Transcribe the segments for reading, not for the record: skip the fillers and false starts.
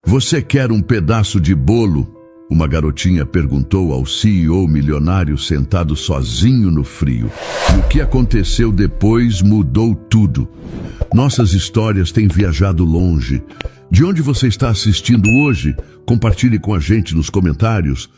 Você quer um pedaço de bolo? Uma garotinha perguntou ao CEO milionário sentado sozinho no frio. E o que aconteceu depois mudou tudo. Nossas histórias têm viajado longe. De onde você está assistindo hoje? Compartilhe com a gente nos comentários.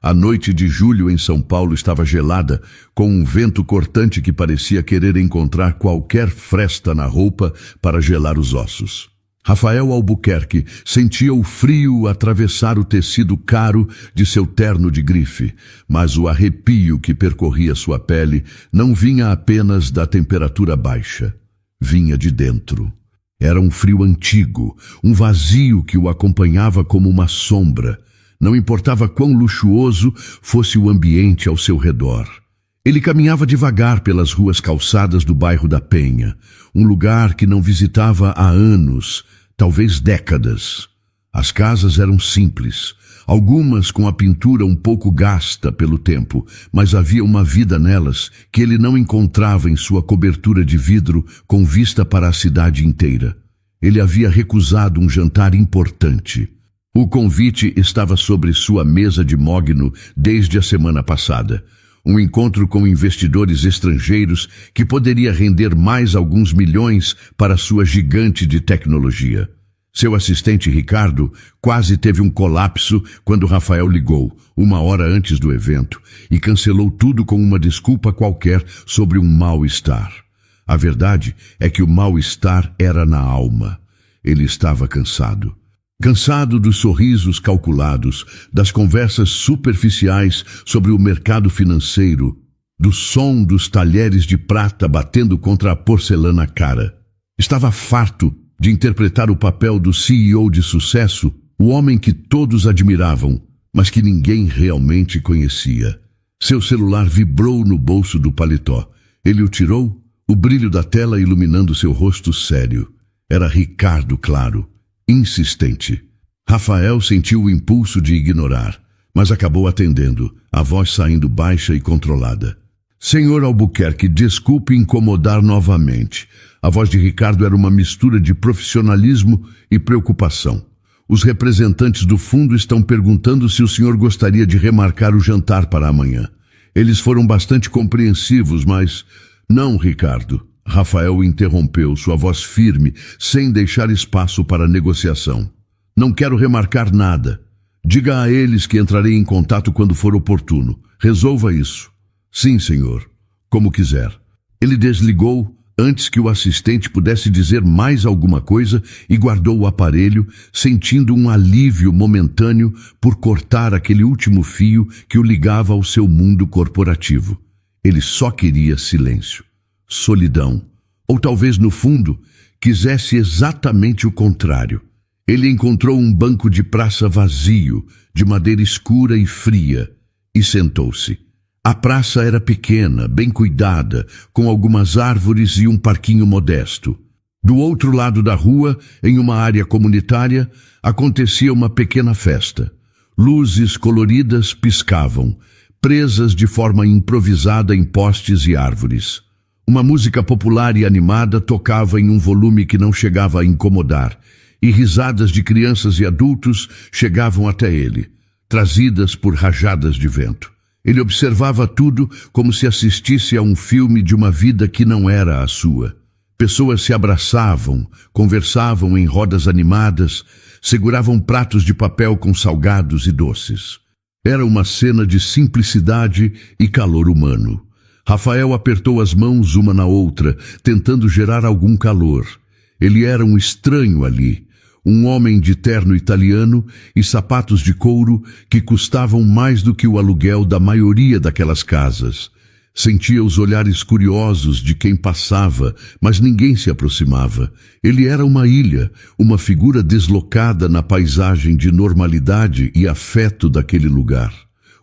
A noite de julho em São Paulo estava gelada, com um vento cortante que parecia querer encontrar qualquer fresta na roupa para gelar os ossos. Rafael Albuquerque sentia o frio atravessar o tecido caro de seu terno de grife, mas o arrepio que percorria sua pele não vinha apenas da temperatura baixa, vinha de dentro. Era um frio antigo, um vazio que o acompanhava como uma sombra. Não importava quão luxuoso fosse o ambiente ao seu redor. Ele caminhava devagar pelas ruas calçadas do bairro da Penha, um lugar que não visitava há anos, talvez décadas. As casas eram simples, algumas com a pintura um pouco gasta pelo tempo, mas havia uma vida nelas que ele não encontrava em sua cobertura de vidro com vista para a cidade inteira. Ele havia recusado um jantar importante. O convite estava sobre sua mesa de mogno desde a semana passada. Um encontro com investidores estrangeiros que poderia render mais alguns milhões para sua gigante de tecnologia. Seu assistente Ricardo quase teve um colapso quando Rafael ligou, 1 hora antes do evento, e cancelou tudo com uma desculpa qualquer sobre um mal-estar. A verdade é que o mal-estar era na alma. Ele estava cansado. Cansado dos sorrisos calculados, das conversas superficiais sobre o mercado financeiro, do som dos talheres de prata batendo contra a porcelana cara. Estava farto de interpretar o papel do CEO de sucesso, o homem que todos admiravam, mas que ninguém realmente conhecia. Seu celular vibrou no bolso do paletó. Ele o tirou, o brilho da tela iluminando seu rosto sério. Era Ricardo, claro. Insistente. Rafael sentiu o impulso de ignorar, mas acabou atendendo, a voz saindo baixa e controlada. Senhor Albuquerque, desculpe incomodar novamente. A voz de Ricardo era uma mistura de profissionalismo e preocupação. Os representantes do fundo estão perguntando se o senhor gostaria de remarcar o jantar para amanhã. Eles foram bastante compreensivos, mas... Não, Ricardo. Rafael interrompeu, sua voz firme, sem deixar espaço para negociação. Não quero remarcar nada. Diga a eles que entrarei em contato quando for oportuno. Resolva isso. Sim, senhor. Como quiser. Ele desligou antes que o assistente pudesse dizer mais alguma coisa e guardou o aparelho, sentindo um alívio momentâneo por cortar aquele último fio que o ligava ao seu mundo corporativo. Ele só queria silêncio. Solidão, ou talvez no fundo quisesse exatamente o contrário. Ele encontrou um banco de praça vazio, de madeira escura e fria, e sentou-se. A praça era pequena, bem cuidada, com algumas árvores e um parquinho modesto. Do outro lado da rua, em uma área comunitária, acontecia uma pequena festa. Luzes coloridas piscavam, presas de forma improvisada em postes e árvores. Uma música popular e animada tocava em um volume que não chegava a incomodar, e risadas de crianças e adultos chegavam até ele, trazidas por rajadas de vento. Ele observava tudo como se assistisse a um filme de uma vida que não era a sua. Pessoas se abraçavam, conversavam em rodas animadas, seguravam pratos de papel com salgados e doces. Era uma cena de simplicidade e calor humano. Rafael apertou as mãos uma na outra, tentando gerar algum calor. Ele era um estranho ali, um homem de terno italiano e sapatos de couro que custavam mais do que o aluguel da maioria daquelas casas. Sentia os olhares curiosos de quem passava, mas ninguém se aproximava. Ele era uma ilha, uma figura deslocada na paisagem de normalidade e afeto daquele lugar.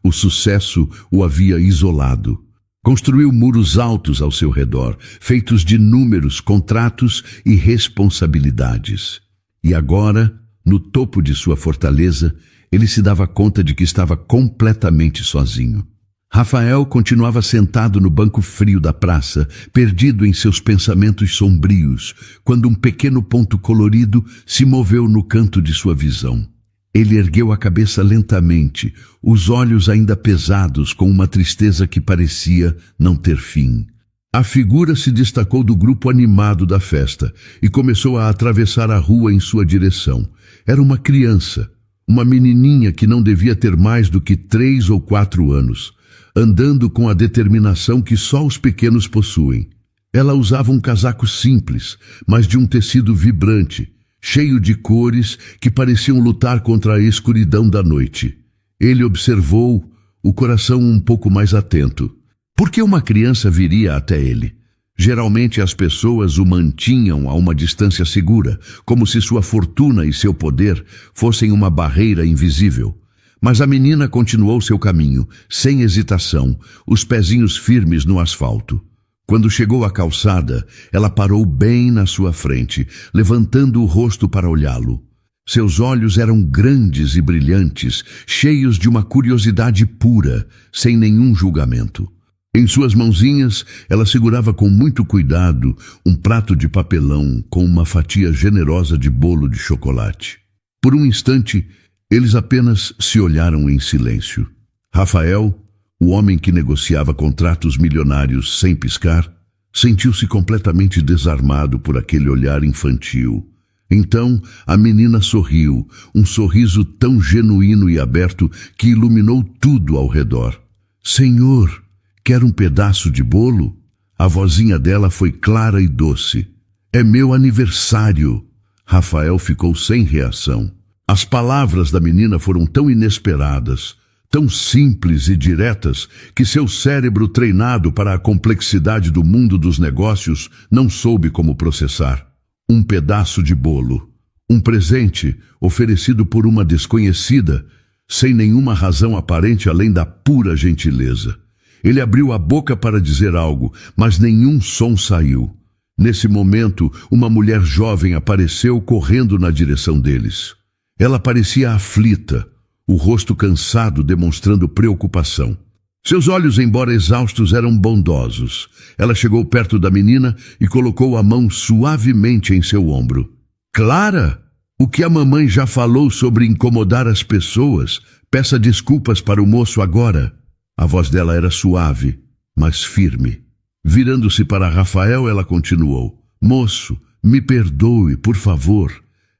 O sucesso o havia isolado. Construiu muros altos ao seu redor, feitos de números, contratos e responsabilidades. E agora, no topo de sua fortaleza, ele se dava conta de que estava completamente sozinho. Rafael continuava sentado no banco frio da praça, perdido em seus pensamentos sombrios, quando um pequeno ponto colorido se moveu no canto de sua visão. Ele ergueu a cabeça lentamente, os olhos ainda pesados com uma tristeza que parecia não ter fim. A figura se destacou do grupo animado da festa e começou a atravessar a rua em sua direção. Era uma criança, uma menininha que não devia ter mais do que 3 ou 4 anos, andando com a determinação que só os pequenos possuem. Ela usava um casaco simples, mas de um tecido vibrante, cheio de cores que pareciam lutar contra a escuridão da noite. Ele observou, o coração um pouco mais atento. Por que uma criança viria até ele? Geralmente as pessoas o mantinham a uma distância segura, como se sua fortuna e seu poder fossem uma barreira invisível. Mas a menina continuou seu caminho, sem hesitação, os pezinhos firmes no asfalto. Quando chegou à calçada, ela parou bem na sua frente, levantando o rosto para olhá-lo. Seus olhos eram grandes e brilhantes, cheios de uma curiosidade pura, sem nenhum julgamento. Em suas mãozinhas, ela segurava com muito cuidado um prato de papelão com uma fatia generosa de bolo de chocolate. Por um instante, eles apenas se olharam em silêncio. Rafael, o homem que negociava contratos milionários sem piscar, sentiu-se completamente desarmado por aquele olhar infantil. Então a menina sorriu, um sorriso tão genuíno e aberto que iluminou tudo ao redor. "Senhor, quer um pedaço de bolo?" A vozinha dela foi clara e doce. "É meu aniversário." Rafael ficou sem reação. As palavras da menina foram tão inesperadas, tão simples e diretas, que seu cérebro, treinado para a complexidade do mundo dos negócios, não soube como processar. Um pedaço de bolo, um presente oferecido por uma desconhecida, sem nenhuma razão aparente além da pura gentileza. Ele abriu a boca para dizer algo, mas nenhum som saiu. Nesse momento, uma mulher jovem apareceu correndo na direção deles. Ela parecia aflita, o rosto cansado demonstrando preocupação. Seus olhos, embora exaustos, eram bondosos. Ela chegou perto da menina e colocou a mão suavemente em seu ombro. "Clara, o que a mamãe já falou sobre incomodar as pessoas, peça desculpas para o moço agora." A voz dela era suave, mas firme. Virando-se para Rafael, ela continuou: "Moço, me perdoe, por favor.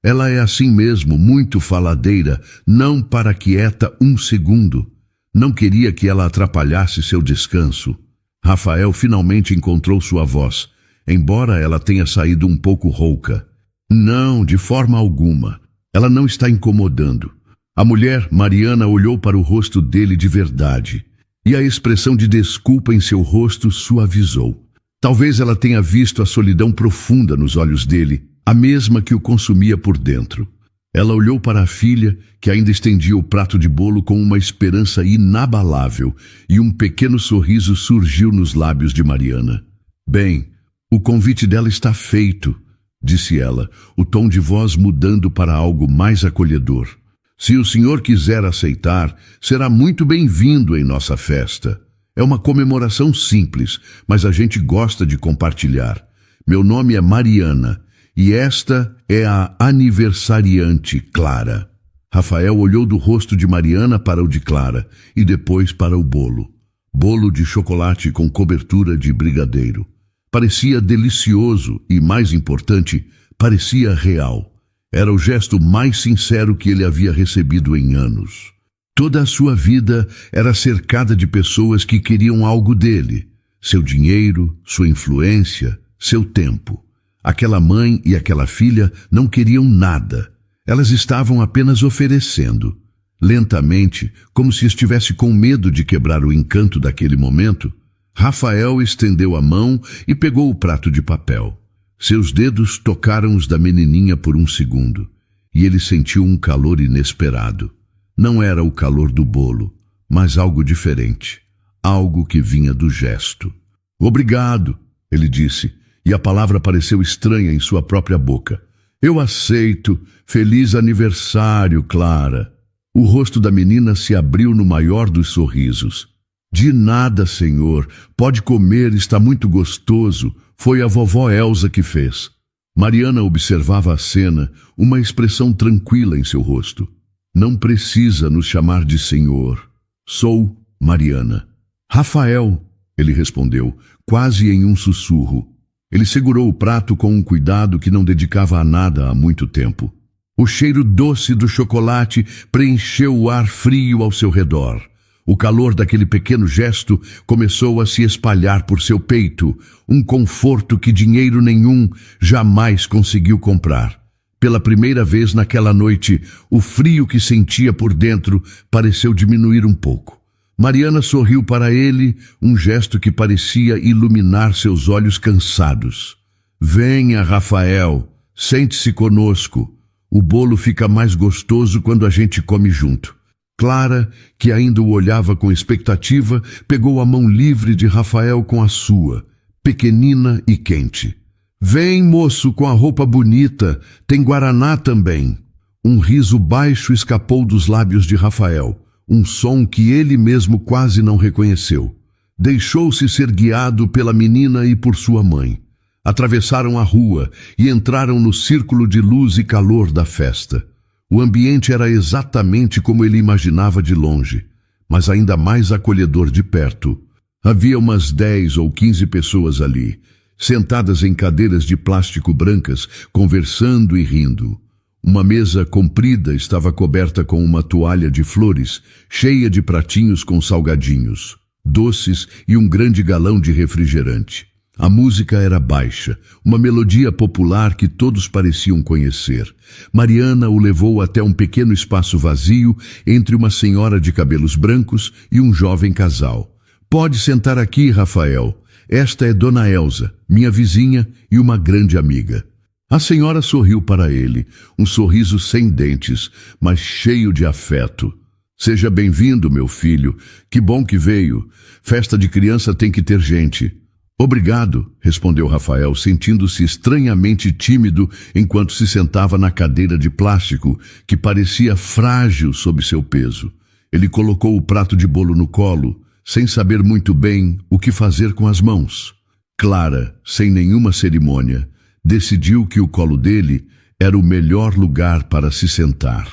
Ela é assim mesmo, muito faladeira, não para quieta um segundo. Não queria que ela atrapalhasse seu descanso." Rafael finalmente encontrou sua voz, embora ela tenha saído um pouco rouca. "Não, de forma alguma. Ela não está incomodando." A mulher, Mariana, olhou para o rosto dele de verdade, e a expressão de desculpa em seu rosto suavizou. Talvez ela tenha visto a solidão profunda nos olhos dele, a mesma que o consumia por dentro. Ela olhou para a filha, que ainda estendia o prato de bolo com uma esperança inabalável, e um pequeno sorriso surgiu nos lábios de Mariana. "Bem, o convite dela está feito", disse ela, o tom de voz mudando para algo mais acolhedor. "Se o senhor quiser aceitar, será muito bem-vindo em nossa festa. É uma comemoração simples, mas a gente gosta de compartilhar. Meu nome é Mariana, e esta é a aniversariante Clara." Rafael olhou do rosto de Mariana para o de Clara, e depois para o bolo. Bolo de chocolate com cobertura de brigadeiro. Parecia delicioso e, mais importante, parecia real. Era o gesto mais sincero que ele havia recebido em anos. Toda a sua vida era cercada de pessoas que queriam algo dele: seu dinheiro, sua influência, seu tempo. Aquela mãe e aquela filha não queriam nada. Elas estavam apenas oferecendo. Lentamente, como se estivesse com medo de quebrar o encanto daquele momento, Rafael estendeu a mão e pegou o prato de papel. Seus dedos tocaram os da menininha por um segundo, e ele sentiu um calor inesperado. Não era o calor do bolo, mas algo diferente, algo que vinha do gesto. "Obrigado", ele disse, e a palavra pareceu estranha em sua própria boca. "Eu aceito. Feliz aniversário, Clara." O rosto da menina se abriu no maior dos sorrisos. De nada, senhor. Pode comer, está muito gostoso. Foi a vovó Elsa que fez. Mariana observava a cena, uma expressão tranquila em seu rosto. Não precisa nos chamar de senhor. Sou Mariana. Rafael, ele respondeu, quase em um sussurro. Ele segurou o prato com um cuidado que não dedicava a nada há muito tempo. O cheiro doce do chocolate preencheu o ar frio ao seu redor. O calor daquele pequeno gesto começou a se espalhar por seu peito, um conforto que dinheiro nenhum jamais conseguiu comprar. Pela primeira vez naquela noite, o frio que sentia por dentro pareceu diminuir um pouco. Mariana sorriu para ele, um gesto que parecia iluminar seus olhos cansados. Venha, Rafael, sente-se conosco. O bolo fica mais gostoso quando a gente come junto. Clara, que ainda o olhava com expectativa, pegou a mão livre de Rafael com a sua, pequenina e quente. Vem, moço, com a roupa bonita, tem guaraná também. Um riso baixo escapou dos lábios de Rafael, um som que ele mesmo quase não reconheceu. Deixou-se ser guiado pela menina e por sua mãe. Atravessaram a rua e entraram no círculo de luz e calor da festa. O ambiente era exatamente como ele imaginava de longe, mas ainda mais acolhedor de perto. Havia umas 10 ou 15 pessoas ali, sentadas em cadeiras de plástico brancas, conversando e rindo. Uma mesa comprida estava coberta com uma toalha de flores, cheia de pratinhos com salgadinhos, doces e um grande galão de refrigerante. A música era baixa, uma melodia popular que todos pareciam conhecer. Mariana o levou até um pequeno espaço vazio entre uma senhora de cabelos brancos e um jovem casal. Pode sentar aqui, Rafael. Esta é Dona Elsa, minha vizinha e uma grande amiga. A senhora sorriu para ele, um sorriso sem dentes, mas cheio de afeto. Seja bem-vindo, meu filho. Que bom que veio. Festa de criança tem que ter gente. Obrigado, respondeu Rafael, sentindo-se estranhamente tímido enquanto se sentava na cadeira de plástico, que parecia frágil sob seu peso. Ele colocou o prato de bolo no colo, sem saber muito bem o que fazer com as mãos. Clara, sem nenhuma cerimônia, decidiu que o colo dele era o melhor lugar para se sentar.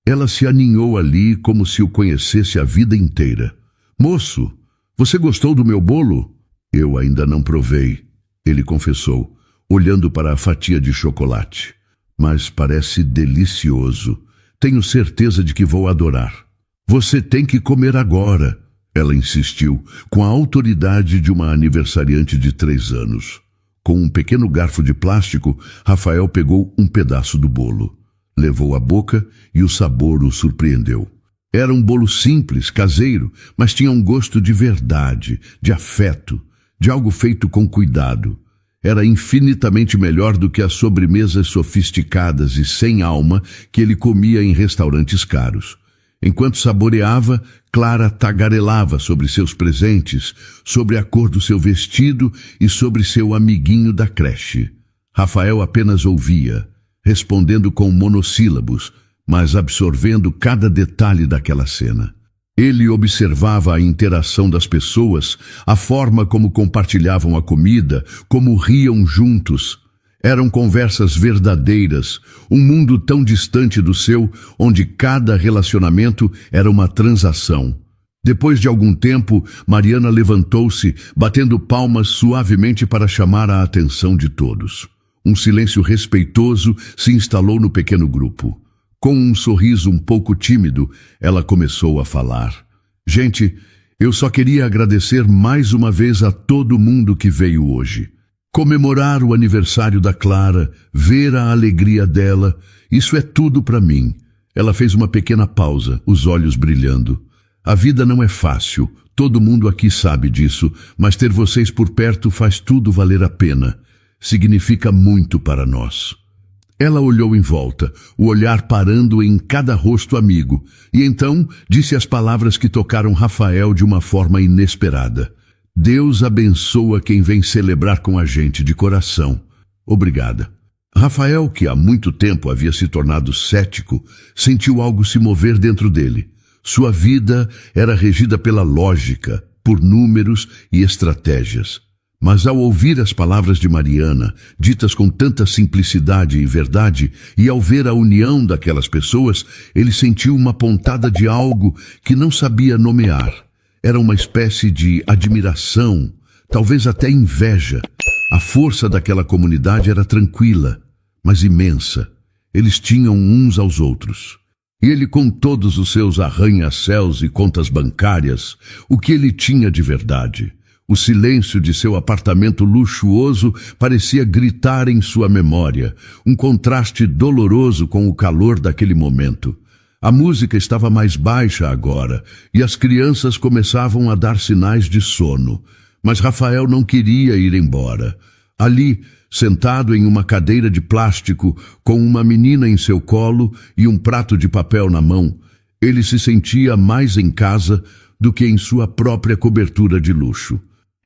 Ela se aninhou ali como se o conhecesse a vida inteira. Moço, você gostou do meu bolo? Eu ainda não provei, ele confessou, olhando para a fatia de chocolate. Mas parece delicioso. Tenho certeza de que vou adorar. Você tem que comer agora, ela insistiu, com a autoridade de uma aniversariante de 3 anos. Com um pequeno garfo de plástico, Rafael pegou um pedaço do bolo. Levou à boca e o sabor o surpreendeu. Era um bolo simples, caseiro, mas tinha um gosto de verdade, de afeto, de algo feito com cuidado. Era infinitamente melhor do que as sobremesas sofisticadas e sem alma que ele comia em restaurantes caros. Enquanto saboreava, Clara tagarelava sobre seus presentes, sobre a cor do seu vestido e sobre seu amiguinho da creche. Rafael apenas ouvia, respondendo com monossílabos, mas absorvendo cada detalhe daquela cena. Ele observava a interação das pessoas, a forma como compartilhavam a comida, como riam juntos. Eram conversas verdadeiras, um mundo tão distante do seu, onde cada relacionamento era uma transação. Depois de algum tempo, Mariana levantou-se, batendo palmas suavemente para chamar a atenção de todos. Um silêncio respeitoso se instalou no pequeno grupo. Com um sorriso um pouco tímido, ela começou a falar. Gente, eu só queria agradecer mais uma vez a todo mundo que veio hoje. Comemorar o aniversário da Clara, ver a alegria dela, isso é tudo para mim. Ela fez uma pequena pausa, os olhos brilhando. A vida não é fácil, todo mundo aqui sabe disso, mas ter vocês por perto faz tudo valer a pena. Significa muito para nós. Ela olhou em volta, o olhar parando em cada rosto amigo, e então disse as palavras que tocaram Rafael de uma forma inesperada. Deus abençoa quem vem celebrar com a gente de coração. Obrigada. Rafael, que há muito tempo havia se tornado cético, sentiu algo se mover dentro dele. Sua vida era regida pela lógica, por números e estratégias. Mas ao ouvir as palavras de Mariana, ditas com tanta simplicidade e verdade, e ao ver a união daquelas pessoas, ele sentiu uma pontada de algo que não sabia nomear. Era uma espécie de admiração, talvez até inveja. A força daquela comunidade era tranquila, mas imensa. Eles tinham uns aos outros. E ele, com todos os seus arranha-céus e contas bancárias, o que ele tinha de verdade? O silêncio de seu apartamento luxuoso parecia gritar em sua memória, um contraste doloroso com o calor daquele momento. A música estava mais baixa agora, e as crianças começavam a dar sinais de sono. Mas Rafael não queria ir embora. Ali, sentado em uma cadeira de plástico, com uma menina em seu colo e um prato de papel na mão, ele se sentia mais em casa do que em sua própria cobertura de luxo.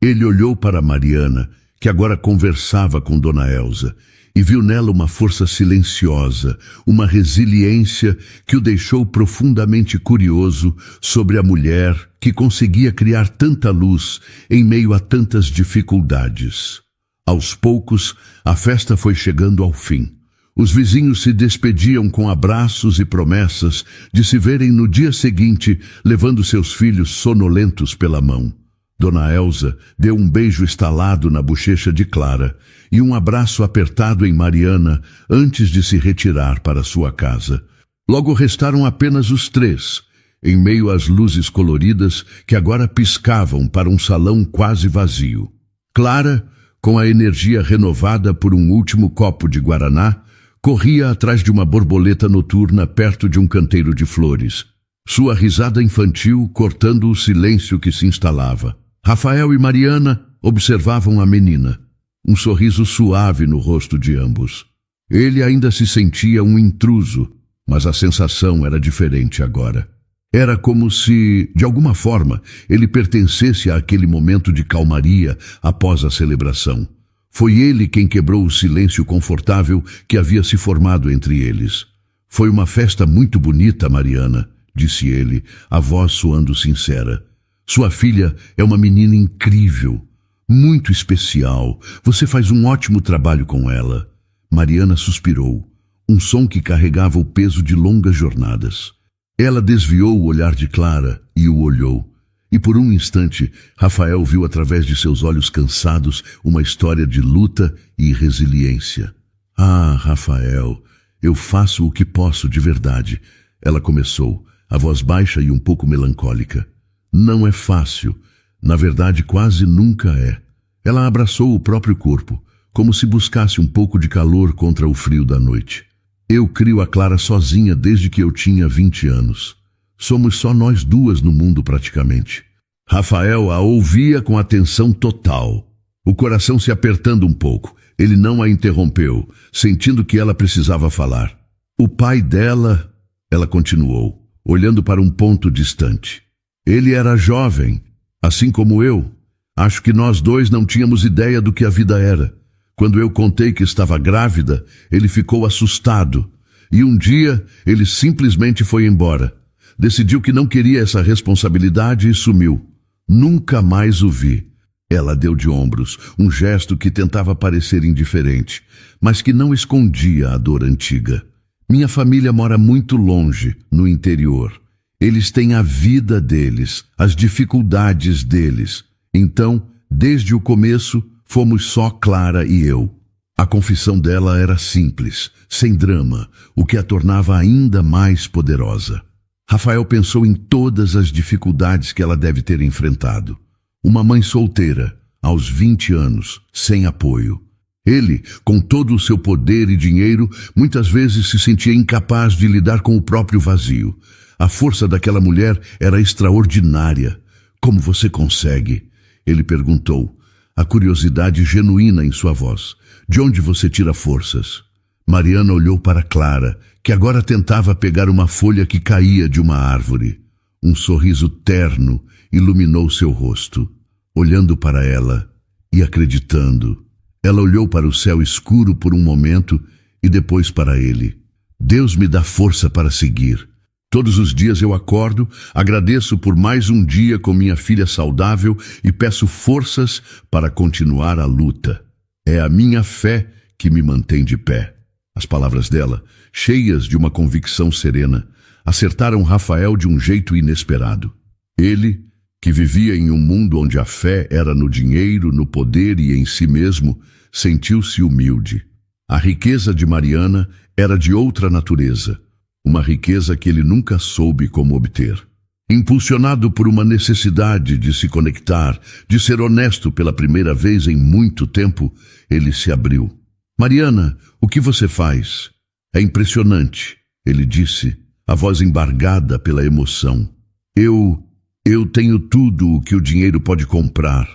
Ele olhou para Mariana, que agora conversava com Dona Elsa, e viu nela uma força silenciosa, uma resiliência que o deixou profundamente curioso sobre a mulher que conseguia criar tanta luz em meio a tantas dificuldades. Aos poucos, a festa foi chegando ao fim. Os vizinhos se despediam com abraços e promessas de se verem no dia seguinte, levando seus filhos sonolentos pela mão. Dona Elsa deu um beijo estalado na bochecha de Clara e um abraço apertado em Mariana antes de se retirar para sua casa. Logo restaram apenas os três, em meio às luzes coloridas que agora piscavam para um salão quase vazio. Clara, com a energia renovada por um último copo de guaraná, corria atrás de uma borboleta noturna perto de um canteiro de flores. Sua risada infantil cortando o silêncio que se instalava. Rafael e Mariana observavam a menina, um sorriso suave no rosto de ambos. Ele ainda se sentia um intruso, mas a sensação era diferente agora. Era como se, de alguma forma, ele pertencesse àquele momento de calmaria após a celebração. Foi ele quem quebrou o silêncio confortável que havia se formado entre eles. Foi uma festa muito bonita, Mariana, disse ele, a voz soando sincera. Sua filha é uma menina incrível, muito especial. Você faz um ótimo trabalho com ela. Mariana suspirou, um som que carregava o peso de longas jornadas. Ela desviou o olhar de Clara e o olhou. E por um instante, Rafael viu através de seus olhos cansados uma história de luta e resiliência. Ah, Rafael, eu faço o que posso de verdade. Ela começou, a voz baixa e um pouco melancólica. Não é fácil. Na verdade, quase nunca é. Ela abraçou o próprio corpo, como se buscasse um pouco de calor contra o frio da noite. Eu crio a Clara sozinha desde que eu tinha 20 anos. Somos só nós duas no mundo praticamente. Rafael a ouvia com atenção total. O coração se apertando um pouco. Ele não a interrompeu, sentindo que ela precisava falar. O pai dela, ela continuou, olhando para um ponto distante. Ele era jovem, assim como eu. Acho que nós dois não tínhamos ideia do que a vida era. Quando eu contei que estava grávida, ele ficou assustado. E um dia, ele simplesmente foi embora. Decidiu que não queria essa responsabilidade e sumiu. Nunca mais o vi. Ela deu de ombros, um gesto que tentava parecer indiferente, mas que não escondia a dor antiga. Minha família mora muito longe, no interior. Eles têm a vida deles, as dificuldades deles. Então, desde o começo, fomos só Clara e eu. A confissão dela era simples, sem drama, o que a tornava ainda mais poderosa. Rafael pensou em todas as dificuldades que ela deve ter enfrentado. Uma mãe solteira, aos 20 anos, sem apoio. Ele, com todo o seu poder e dinheiro, muitas vezes se sentia incapaz de lidar com o próprio vazio. A força daquela mulher era extraordinária. Como você consegue? Ele perguntou, a curiosidade genuína em sua voz. De onde você tira forças? Mariana olhou para Clara, que agora tentava pegar uma folha que caía de uma árvore. Um sorriso terno iluminou seu rosto. Olhando para ela e acreditando, ela olhou para o céu escuro por um momento e depois para ele. Deus me dá força para seguir. Todos os dias eu acordo, agradeço por mais um dia com minha filha saudável e peço forças para continuar a luta. É a minha fé que me mantém de pé. As palavras dela, cheias de uma convicção serena, acertaram Rafael de um jeito inesperado. Ele, que vivia em um mundo onde a fé era no dinheiro, no poder e em si mesmo, sentiu-se humilde. A riqueza de Mariana era de outra natureza, uma riqueza que ele nunca soube como obter. Impulsionado por uma necessidade de se conectar, de ser honesto pela primeira vez em muito tempo, ele se abriu. Mariana, o que você faz? É impressionante, ele disse, a voz embargada pela emoção. Eu tenho tudo o que o dinheiro pode comprar.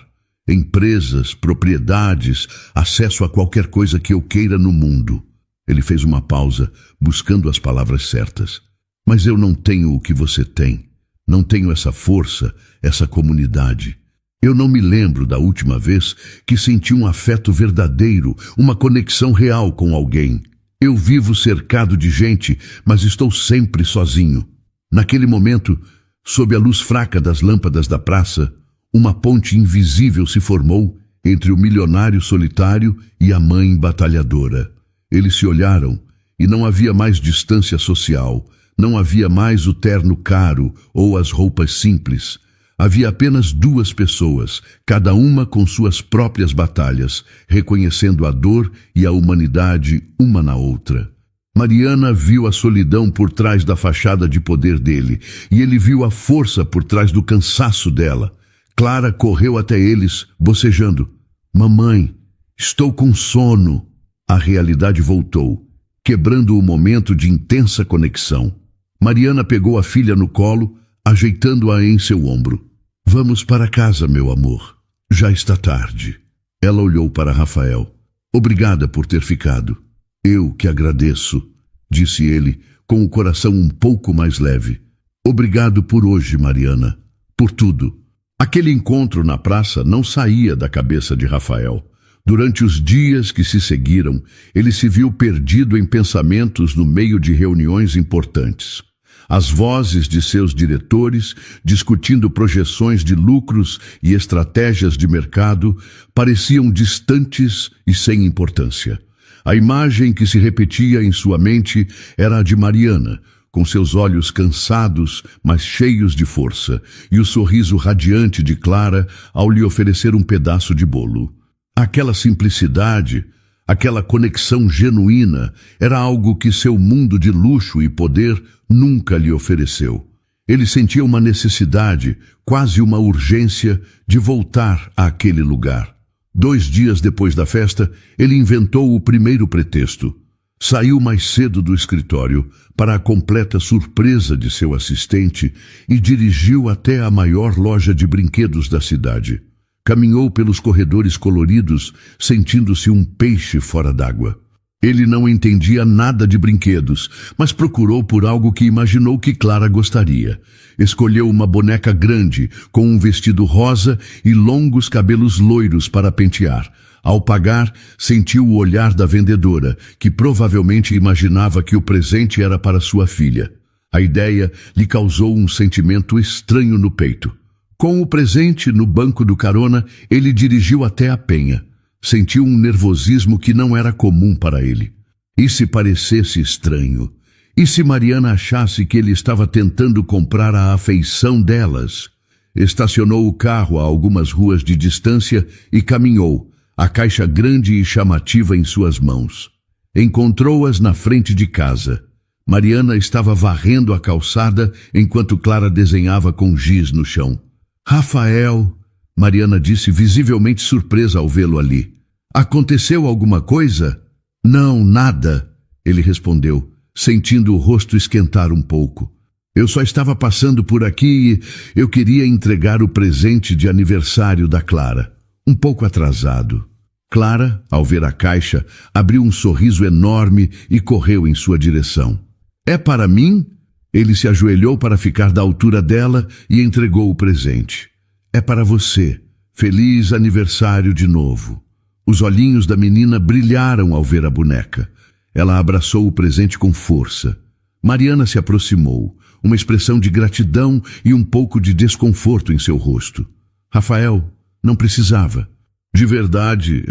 Empresas, propriedades, acesso a qualquer coisa que eu queira no mundo. Ele fez uma pausa, buscando as palavras certas. Mas eu não tenho o que você tem. Não tenho essa força, essa comunidade. Eu não me lembro da última vez que senti um afeto verdadeiro, uma conexão real com alguém. Eu vivo cercado de gente, mas estou sempre sozinho. Naquele momento, sob a luz fraca das lâmpadas da praça, uma ponte invisível se formou entre o milionário solitário e a mãe batalhadora. Eles se olharam e não havia mais distância social, não havia mais o terno caro ou as roupas simples. Havia apenas duas pessoas, cada uma com suas próprias batalhas, reconhecendo a dor e a humanidade uma na outra. Mariana viu a solidão por trás da fachada de poder dele, e ele viu a força por trás do cansaço dela. Clara correu até eles, bocejando. Mamãe, estou com sono. A realidade voltou, quebrando o momento de intensa conexão. Mariana pegou a filha no colo, ajeitando-a em seu ombro. Vamos para casa, meu amor. Já está tarde. Ela olhou para Rafael. Obrigada por ter ficado. Eu que agradeço, disse ele, com o coração um pouco mais leve. Obrigado por hoje, Mariana. Por tudo. Aquele encontro na praça não saía da cabeça de Rafael. Durante os dias que se seguiram, ele se viu perdido em pensamentos no meio de reuniões importantes. As vozes de seus diretores, discutindo projeções de lucros e estratégias de mercado, pareciam distantes e sem importância. A imagem que se repetia em sua mente era a de Mariana, com seus olhos cansados, mas cheios de força, e o sorriso radiante de Clara ao lhe oferecer um pedaço de bolo. Aquela simplicidade, aquela conexão genuína, era algo que seu mundo de luxo e poder nunca lhe ofereceu. Ele sentia uma necessidade, quase uma urgência, de voltar àquele lugar. 2 dias depois da festa, ele inventou o primeiro pretexto. Saiu mais cedo do escritório, para a completa surpresa de seu assistente, e dirigiu até a maior loja de brinquedos da cidade. Caminhou pelos corredores coloridos, sentindo-se um peixe fora d'água. Ele não entendia nada de brinquedos, mas procurou por algo que imaginou que Clara gostaria. Escolheu uma boneca grande, com um vestido rosa e longos cabelos loiros para pentear. Ao pagar, sentiu o olhar da vendedora, que provavelmente imaginava que o presente era para sua filha. A ideia lhe causou um sentimento estranho no peito. Com o presente no banco do carona, ele dirigiu até a penha. Sentiu um nervosismo que não era comum para ele. E se parecesse estranho? E se Mariana achasse que ele estava tentando comprar a afeição delas? Estacionou o carro a algumas ruas de distância e caminhou, a caixa grande e chamativa em suas mãos. Encontrou-as na frente de casa. Mariana estava varrendo a calçada enquanto Clara desenhava com giz no chão. Rafael, Mariana disse, visivelmente surpresa ao vê-lo ali. Aconteceu alguma coisa? Não, nada, ele respondeu, sentindo o rosto esquentar um pouco. Eu só estava passando por aqui e eu queria entregar o presente de aniversário da Clara. Um pouco atrasado. Clara, ao ver a caixa, abriu um sorriso enorme e correu em sua direção. É para mim? Ele se ajoelhou para ficar da altura dela e entregou o presente. É para você. Feliz aniversário de novo. Os olhinhos da menina brilharam ao ver a boneca. Ela abraçou o presente com força. Mariana se aproximou. uma expressão de gratidão e um pouco de desconforto em seu rosto. Rafael, não precisava. De verdade,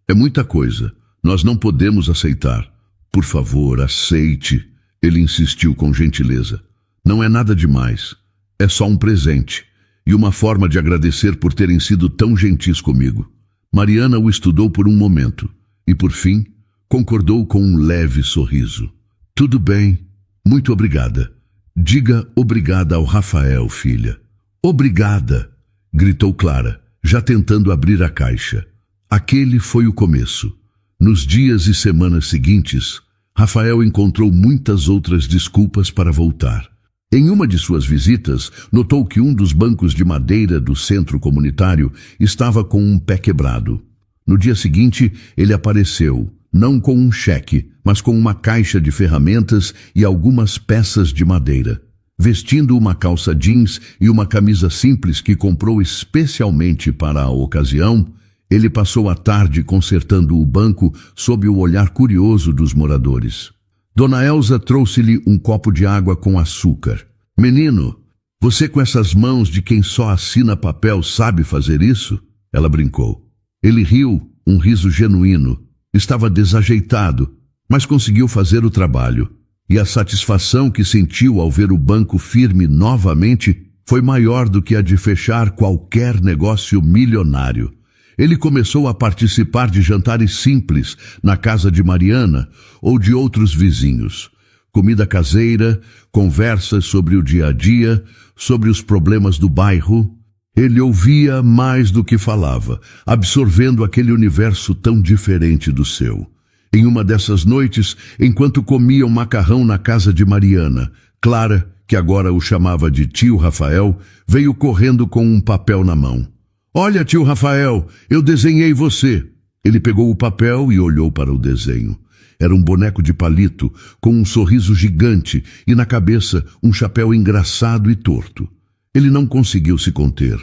é muita coisa. Nós não podemos aceitar. Por favor, aceite. Ele insistiu com gentileza. Não é nada demais. É só um presente. E uma forma de agradecer por terem sido tão gentis comigo. Mariana o estudou por um momento. E por fim, concordou com um leve sorriso. Tudo bem. Muito obrigada. Diga obrigada ao Rafael, filha. Obrigada, gritou Clara, já tentando abrir a caixa. Aquele foi o começo. Nos dias e semanas seguintes, Rafael encontrou muitas outras desculpas para voltar. Em uma de suas visitas, notou que um dos bancos de madeira do centro comunitário estava com um pé quebrado. No dia seguinte, ele apareceu, não com um cheque, mas com uma caixa de ferramentas e algumas peças de madeira. Vestindo uma calça jeans e uma camisa simples que comprou especialmente para a ocasião, ele passou a tarde consertando o banco sob o olhar curioso dos moradores. Dona Elza trouxe-lhe um copo de água com açúcar. Menino, você com essas mãos de quem só assina papel sabe fazer isso? Ela brincou. Ele riu, um riso genuíno. Estava desajeitado, mas conseguiu fazer o trabalho. E a satisfação que sentiu ao ver o banco firme novamente foi maior do que a de fechar qualquer negócio milionário. Ele começou a participar de jantares simples na casa de Mariana ou de outros vizinhos. Comida caseira, conversas sobre o dia a dia, sobre os problemas do bairro. Ele ouvia mais do que falava, absorvendo aquele universo tão diferente do seu. Em uma dessas noites, enquanto comiam macarrão na casa de Mariana, Clara, que agora o chamava de tio Rafael, veio correndo com um papel na mão. Olha, tio Rafael, eu desenhei você. Ele pegou o papel e olhou para o desenho. Era um boneco de palito, com um sorriso gigante e na cabeça um chapéu engraçado e torto. Ele não conseguiu se conter.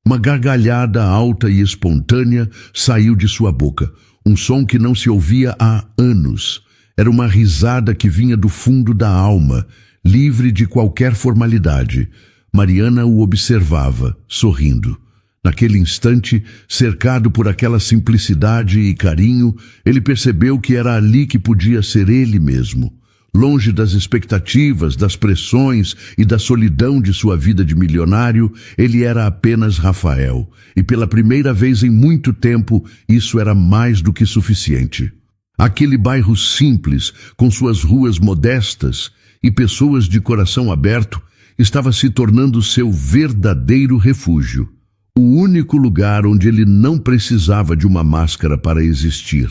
Uma gargalhada alta e espontânea saiu de sua boca, um som que não se ouvia há anos. Era uma risada que vinha do fundo da alma, livre de qualquer formalidade. Mariana o observava, sorrindo. Naquele instante, cercado por aquela simplicidade e carinho, ele percebeu que era ali que podia ser ele mesmo. Longe das expectativas, das pressões e da solidão de sua vida de milionário, ele era apenas Rafael. E pela primeira vez em muito tempo, isso era mais do que suficiente. Aquele bairro simples, com suas ruas modestas e pessoas de coração aberto, estava se tornando seu verdadeiro refúgio. O único lugar onde ele não precisava de uma máscara para existir.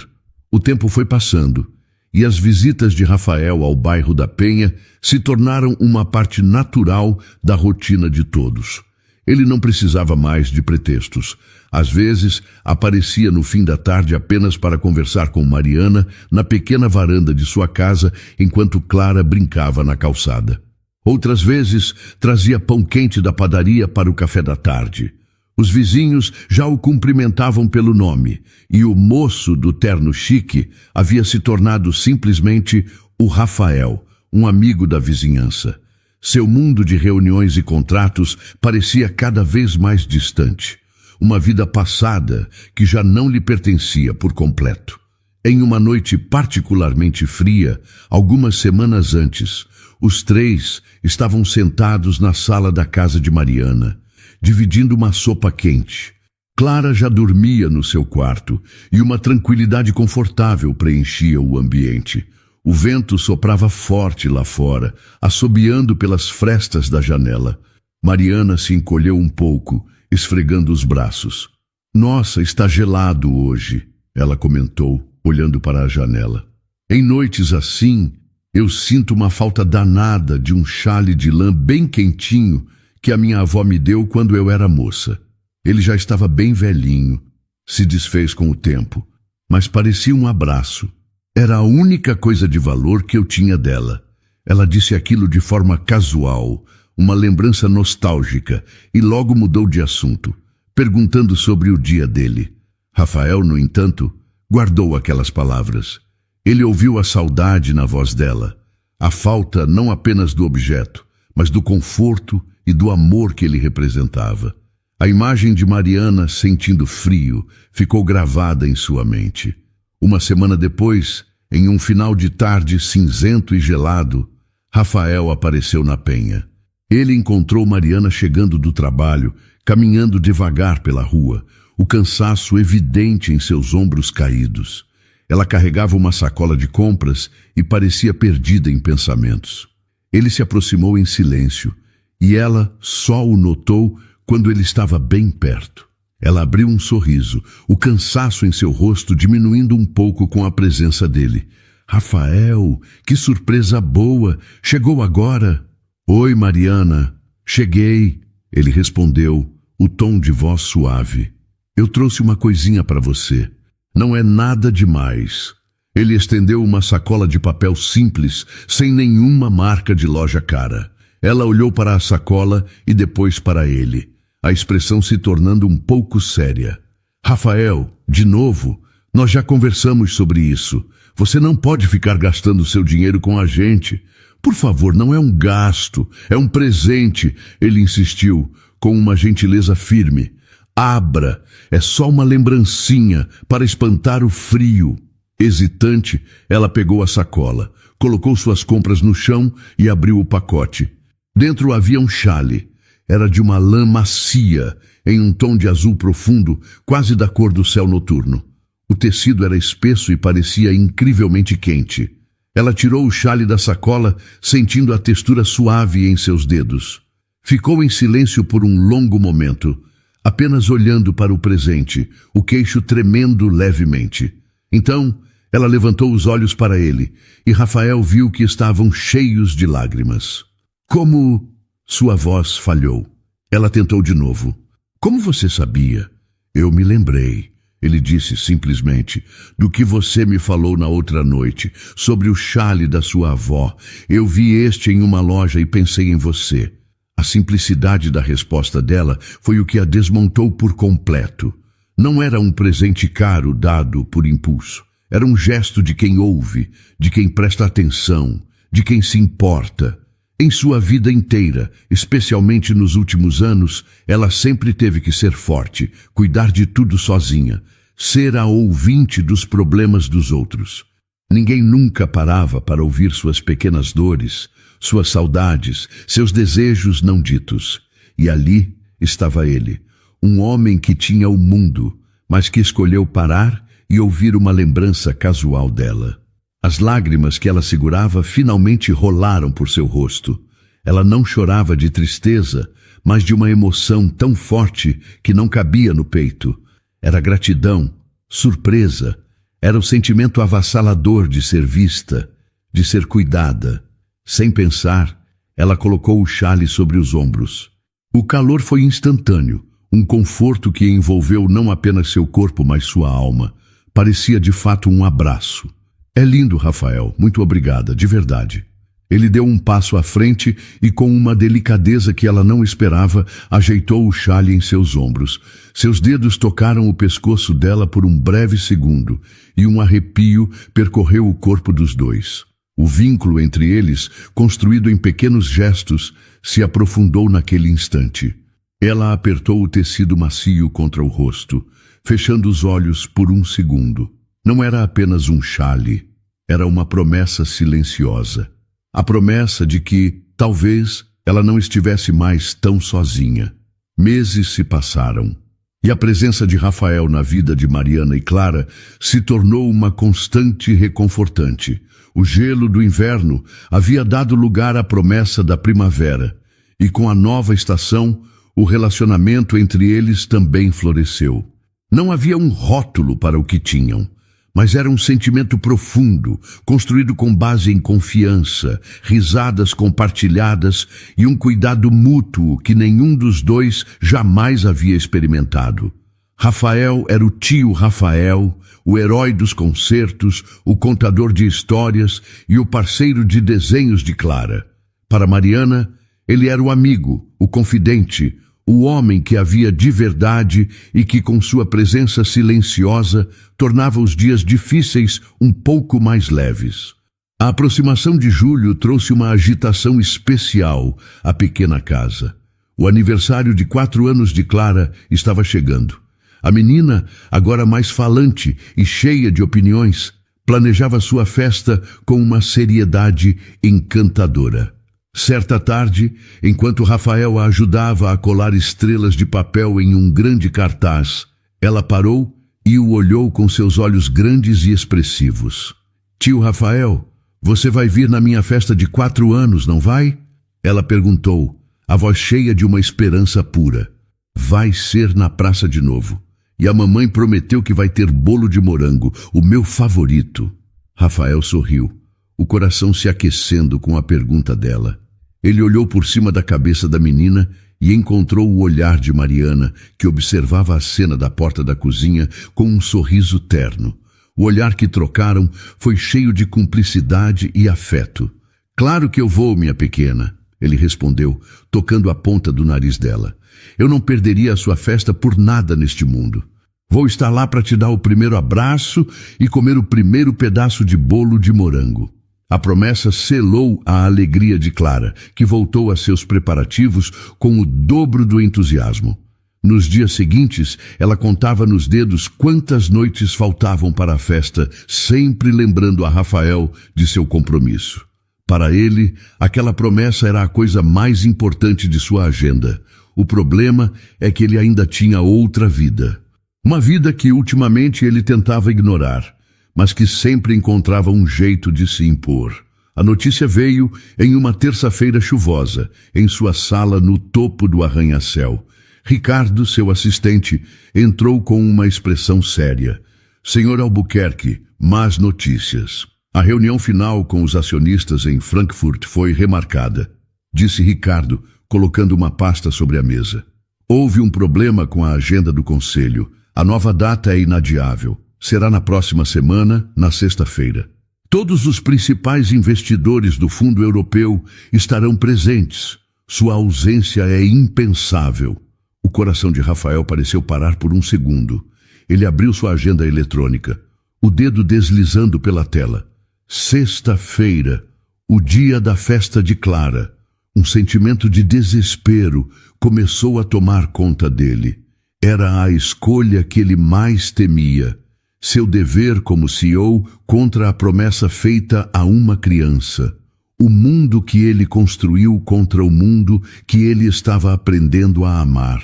O tempo foi passando, e as visitas de Rafael ao bairro da Penha se tornaram uma parte natural da rotina de todos. Ele não precisava mais de pretextos. Às vezes, aparecia no fim da tarde apenas para conversar com Mariana na pequena varanda de sua casa enquanto Clara brincava na calçada. Outras vezes, trazia pão quente da padaria para o café da tarde. Os vizinhos já o cumprimentavam pelo nome, e o moço do terno chique havia se tornado simplesmente o Rafael, um amigo da vizinhança. Seu mundo de reuniões e contratos parecia cada vez mais distante. Uma vida passada que já não lhe pertencia por completo. Em uma noite particularmente fria, algumas semanas antes, os três estavam sentados na sala da casa de Mariana, dividindo uma sopa quente. Clara já dormia no seu quarto e uma tranquilidade confortável preenchia o ambiente. O vento soprava forte lá fora, assobiando pelas frestas da janela. Mariana se encolheu um pouco, esfregando os braços. Nossa, está gelado hoje, ela comentou, olhando para a janela. Em noites assim, eu sinto uma falta danada de um chale de lã bem quentinho que a minha avó me deu quando eu era moça. Ele já estava bem velhinho, se desfez com o tempo, mas parecia um abraço. Era a única coisa de valor que eu tinha dela. Ela disse aquilo de forma casual, uma lembrança nostálgica, e logo mudou de assunto, perguntando sobre o dia dele. Rafael, no entanto, guardou aquelas palavras. Ele ouviu a saudade na voz dela, a falta não apenas do objeto, mas do conforto e do amor que ele representava. A imagem de Mariana sentindo frio ficou gravada em sua mente. Uma semana depois, em um final de tarde cinzento e gelado, Rafael apareceu na penha. Ele encontrou Mariana chegando do trabalho, caminhando devagar pela rua, o cansaço evidente em seus ombros caídos. Ela carregava uma sacola de compras e parecia perdida em pensamentos. Ele se aproximou em silêncio, e ela só o notou quando ele estava bem perto. Ela abriu um sorriso, o cansaço em seu rosto diminuindo um pouco com a presença dele. Rafael, que surpresa boa! Chegou agora? Oi, Mariana. Cheguei, ele respondeu, o tom de voz suave. Eu trouxe uma coisinha para você. Não é nada demais. Ele estendeu uma sacola de papel simples, sem nenhuma marca de loja cara. Ela olhou para a sacola e depois para ele, a expressão se tornando um pouco séria. Rafael, de novo, nós já conversamos sobre isso. Você não pode ficar gastando seu dinheiro com a gente. Por favor, não é um gasto, é um presente, ele insistiu, com uma gentileza firme. Abra, é só uma lembrancinha para espantar o frio. Hesitante, ela pegou a sacola, colocou suas compras no chão e abriu o pacote. Dentro havia um chale. Era de uma lã macia, em um tom de azul profundo, quase da cor do céu noturno. O tecido era espesso e parecia incrivelmente quente. Ela tirou o chale da sacola, sentindo a textura suave em seus dedos. Ficou em silêncio por um longo momento, apenas olhando para o presente, o queixo tremendo levemente. Então, ela levantou os olhos para ele, e Rafael viu que estavam cheios de lágrimas. Como... Sua voz falhou. Ela tentou de novo. Como você sabia? Eu me lembrei, ele disse simplesmente, do que você me falou na outra noite, sobre o chale da sua avó. Eu vi este em uma loja e pensei em você. A simplicidade da resposta dela foi o que a desmontou por completo. Não era um presente caro dado por impulso. Era um gesto de quem ouve, de quem presta atenção, de quem se importa. Em sua vida inteira, especialmente nos últimos anos, ela sempre teve que ser forte, cuidar de tudo sozinha, ser a ouvinte dos problemas dos outros. Ninguém nunca parava para ouvir suas pequenas dores, suas saudades, seus desejos não ditos. E ali estava ele, um homem que tinha o mundo, mas que escolheu parar e ouvir uma lembrança casual dela. As lágrimas que ela segurava finalmente rolaram por seu rosto. Ela não chorava de tristeza, mas de uma emoção tão forte que não cabia no peito. Era gratidão, surpresa, era o sentimento avassalador de ser vista, de ser cuidada. Sem pensar, ela colocou o chale sobre os ombros. O calor foi instantâneo, um conforto que envolveu não apenas seu corpo, mas sua alma. Parecia de fato um abraço. É lindo, Rafael. Muito obrigada, de verdade. Ele deu um passo à frente e, com uma delicadeza que ela não esperava, ajeitou o chale em seus ombros. Seus dedos tocaram o pescoço dela por um breve segundo, e um arrepio percorreu o corpo dos dois. O vínculo entre eles, construído em pequenos gestos, se aprofundou naquele instante. Ela apertou o tecido macio contra o rosto, fechando os olhos por um segundo. Não era apenas um chale, era uma promessa silenciosa. A promessa de que, talvez, ela não estivesse mais tão sozinha. Meses se passaram, e a presença de Rafael na vida de Mariana e Clara se tornou uma constante reconfortante. O gelo do inverno havia dado lugar à promessa da primavera, e com a nova estação, o relacionamento entre eles também floresceu. Não havia um rótulo para o que tinham, mas era um sentimento profundo, construído com base em confiança, risadas compartilhadas e um cuidado mútuo que nenhum dos dois jamais havia experimentado. Rafael era o tio Rafael, o herói dos concertos, o contador de histórias e o parceiro de desenhos de Clara. Para Mariana, ele era o amigo, o confidente, o homem que havia de verdade e que, com sua presença silenciosa, tornava os dias difíceis um pouco mais leves. A aproximação de julho trouxe uma agitação especial à pequena casa. O aniversário de 4 anos de Clara estava chegando. A menina, agora mais falante e cheia de opiniões, planejava sua festa com uma seriedade encantadora. Certa tarde, enquanto Rafael a ajudava a colar estrelas de papel em um grande cartaz, ela parou e o olhou com seus olhos grandes e expressivos. Tio Rafael, você vai vir na minha festa de 4 anos, não vai? Ela perguntou, a voz cheia de uma esperança pura. Vai ser na praça de novo. E a mamãe prometeu que vai ter bolo de morango, o meu favorito. Rafael sorriu, o coração se aquecendo com a pergunta dela. Ele olhou por cima da cabeça da menina e encontrou o olhar de Mariana, que observava a cena da porta da cozinha com um sorriso terno. O olhar que trocaram foi cheio de cumplicidade e afeto. Claro que eu vou, minha pequena, ele respondeu, tocando a ponta do nariz dela. Eu não perderia a sua festa por nada neste mundo. Vou estar lá para te dar o primeiro abraço e comer o primeiro pedaço de bolo de morango. A promessa selou a alegria de Clara, que voltou a seus preparativos com o dobro do entusiasmo. Nos dias seguintes, ela contava nos dedos quantas noites faltavam para a festa, sempre lembrando a Rafael de seu compromisso. Para ele, aquela promessa era a coisa mais importante de sua agenda. O problema é que ele ainda tinha outra vida. Uma vida que ultimamente ele tentava ignorar, mas que sempre encontrava um jeito de se impor. A notícia veio em uma terça-feira chuvosa, em sua sala no topo do arranha-céu. Ricardo, seu assistente, entrou com uma expressão séria. Senhor Albuquerque, más notícias. A reunião final com os acionistas em Frankfurt foi remarcada, disse Ricardo, colocando uma pasta sobre a mesa. Houve um problema com a agenda do conselho. A nova data é inadiável. Será na próxima semana, na sexta-feira. Todos os principais investidores do Fundo Europeu estarão presentes. Sua ausência é impensável. O coração de Rafael pareceu parar por um segundo. Ele abriu sua agenda eletrônica, o dedo deslizando pela tela. Sexta-feira, o dia da festa de Clara. Um sentimento de desespero começou a tomar conta dele. Era a escolha que ele mais temia. Seu dever como CEO contra a promessa feita a uma criança. O mundo que ele construiu contra o mundo que ele estava aprendendo a amar.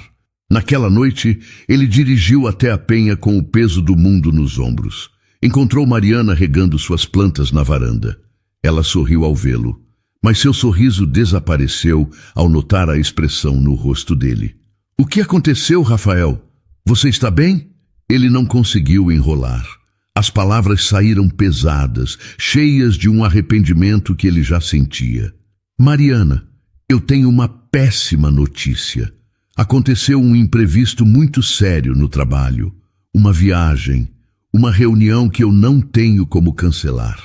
Naquela noite, ele dirigiu até a penha com o peso do mundo nos ombros. Encontrou Mariana regando suas plantas na varanda. Ela sorriu ao vê-lo, mas seu sorriso desapareceu ao notar a expressão no rosto dele. O que aconteceu, Rafael? Você está bem? Ele não conseguiu enrolar. As palavras saíram pesadas, cheias de um arrependimento que ele já sentia. Mariana, eu tenho uma péssima notícia. Aconteceu um imprevisto muito sério no trabalho. Uma viagem, uma reunião que eu não tenho como cancelar.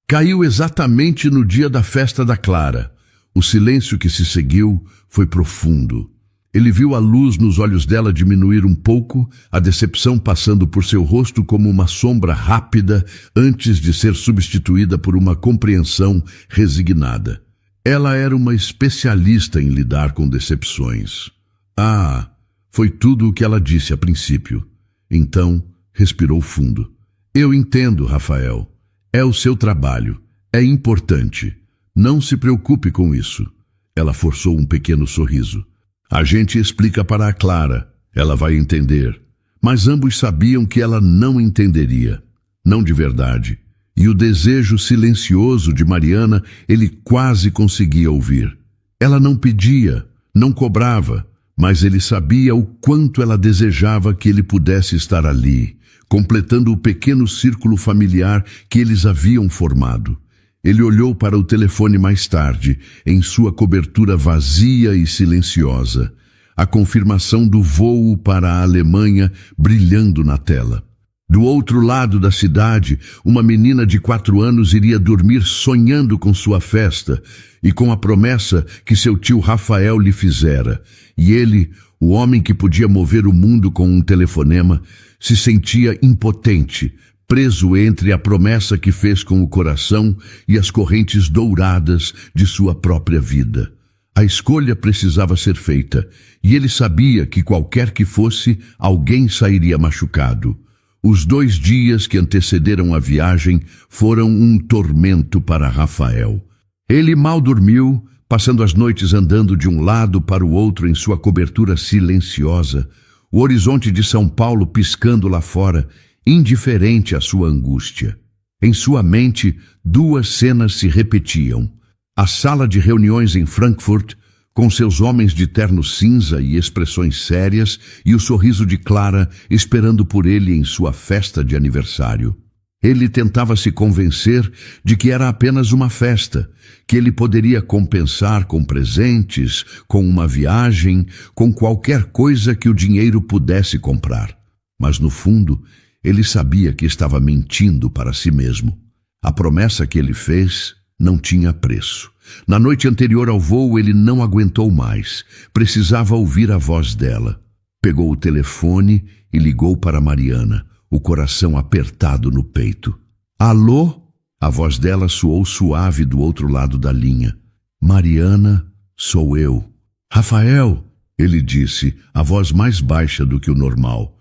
Caiu exatamente no dia da festa da Clara. O silêncio que se seguiu foi profundo. Ele viu a luz nos olhos dela diminuir um pouco, a decepção passando por seu rosto como uma sombra rápida antes de ser substituída por uma compreensão resignada. Ela era uma especialista em lidar com decepções. Ah, foi tudo o que ela disse a princípio. Então, respirou fundo. Eu entendo, Rafael. É o seu trabalho. É importante. Não se preocupe com isso. Ela forçou um pequeno sorriso. A gente explica para a Clara. Ela vai entender. Mas ambos sabiam que ela não entenderia. Não de verdade. E o desejo silencioso de Mariana ele quase conseguia ouvir. Ela não pedia, não cobrava, mas ele sabia o quanto ela desejava que ele pudesse estar ali, completando o pequeno círculo familiar que eles haviam formado. Ele olhou para o telefone mais tarde, em sua cobertura vazia e silenciosa, a confirmação do voo para a Alemanha brilhando na tela. Do outro lado da cidade, uma menina de 4 anos iria dormir sonhando com sua festa e com a promessa que seu tio Rafael lhe fizera. E ele, o homem que podia mover o mundo com um telefonema, se sentia impotente, preso entre a promessa que fez com o coração e as correntes douradas de sua própria vida. A escolha precisava ser feita, e ele sabia que qualquer que fosse, alguém sairia machucado. Os 2 dias que antecederam a viagem foram um tormento para Rafael. Ele mal dormiu, passando as noites andando de um lado para o outro em sua cobertura silenciosa, o horizonte de São Paulo piscando lá fora, indiferente à sua angústia. Em sua mente, 2 cenas se repetiam. A sala de reuniões em Frankfurt, com seus homens de terno cinza e expressões sérias, e o sorriso de Clara esperando por ele em sua festa de aniversário. Ele tentava se convencer de que era apenas uma festa, que ele poderia compensar com presentes, com uma viagem, com qualquer coisa que o dinheiro pudesse comprar. Mas no fundo, ele sabia que estava mentindo para si mesmo. A promessa que ele fez não tinha preço. Na noite anterior ao voo, ele não aguentou mais. Precisava ouvir a voz dela. Pegou o telefone e ligou para Mariana, o coração apertado no peito. Alô? A voz dela soou suave do outro lado da linha. Mariana, sou eu. Rafael, ele disse, a voz mais baixa do que o normal.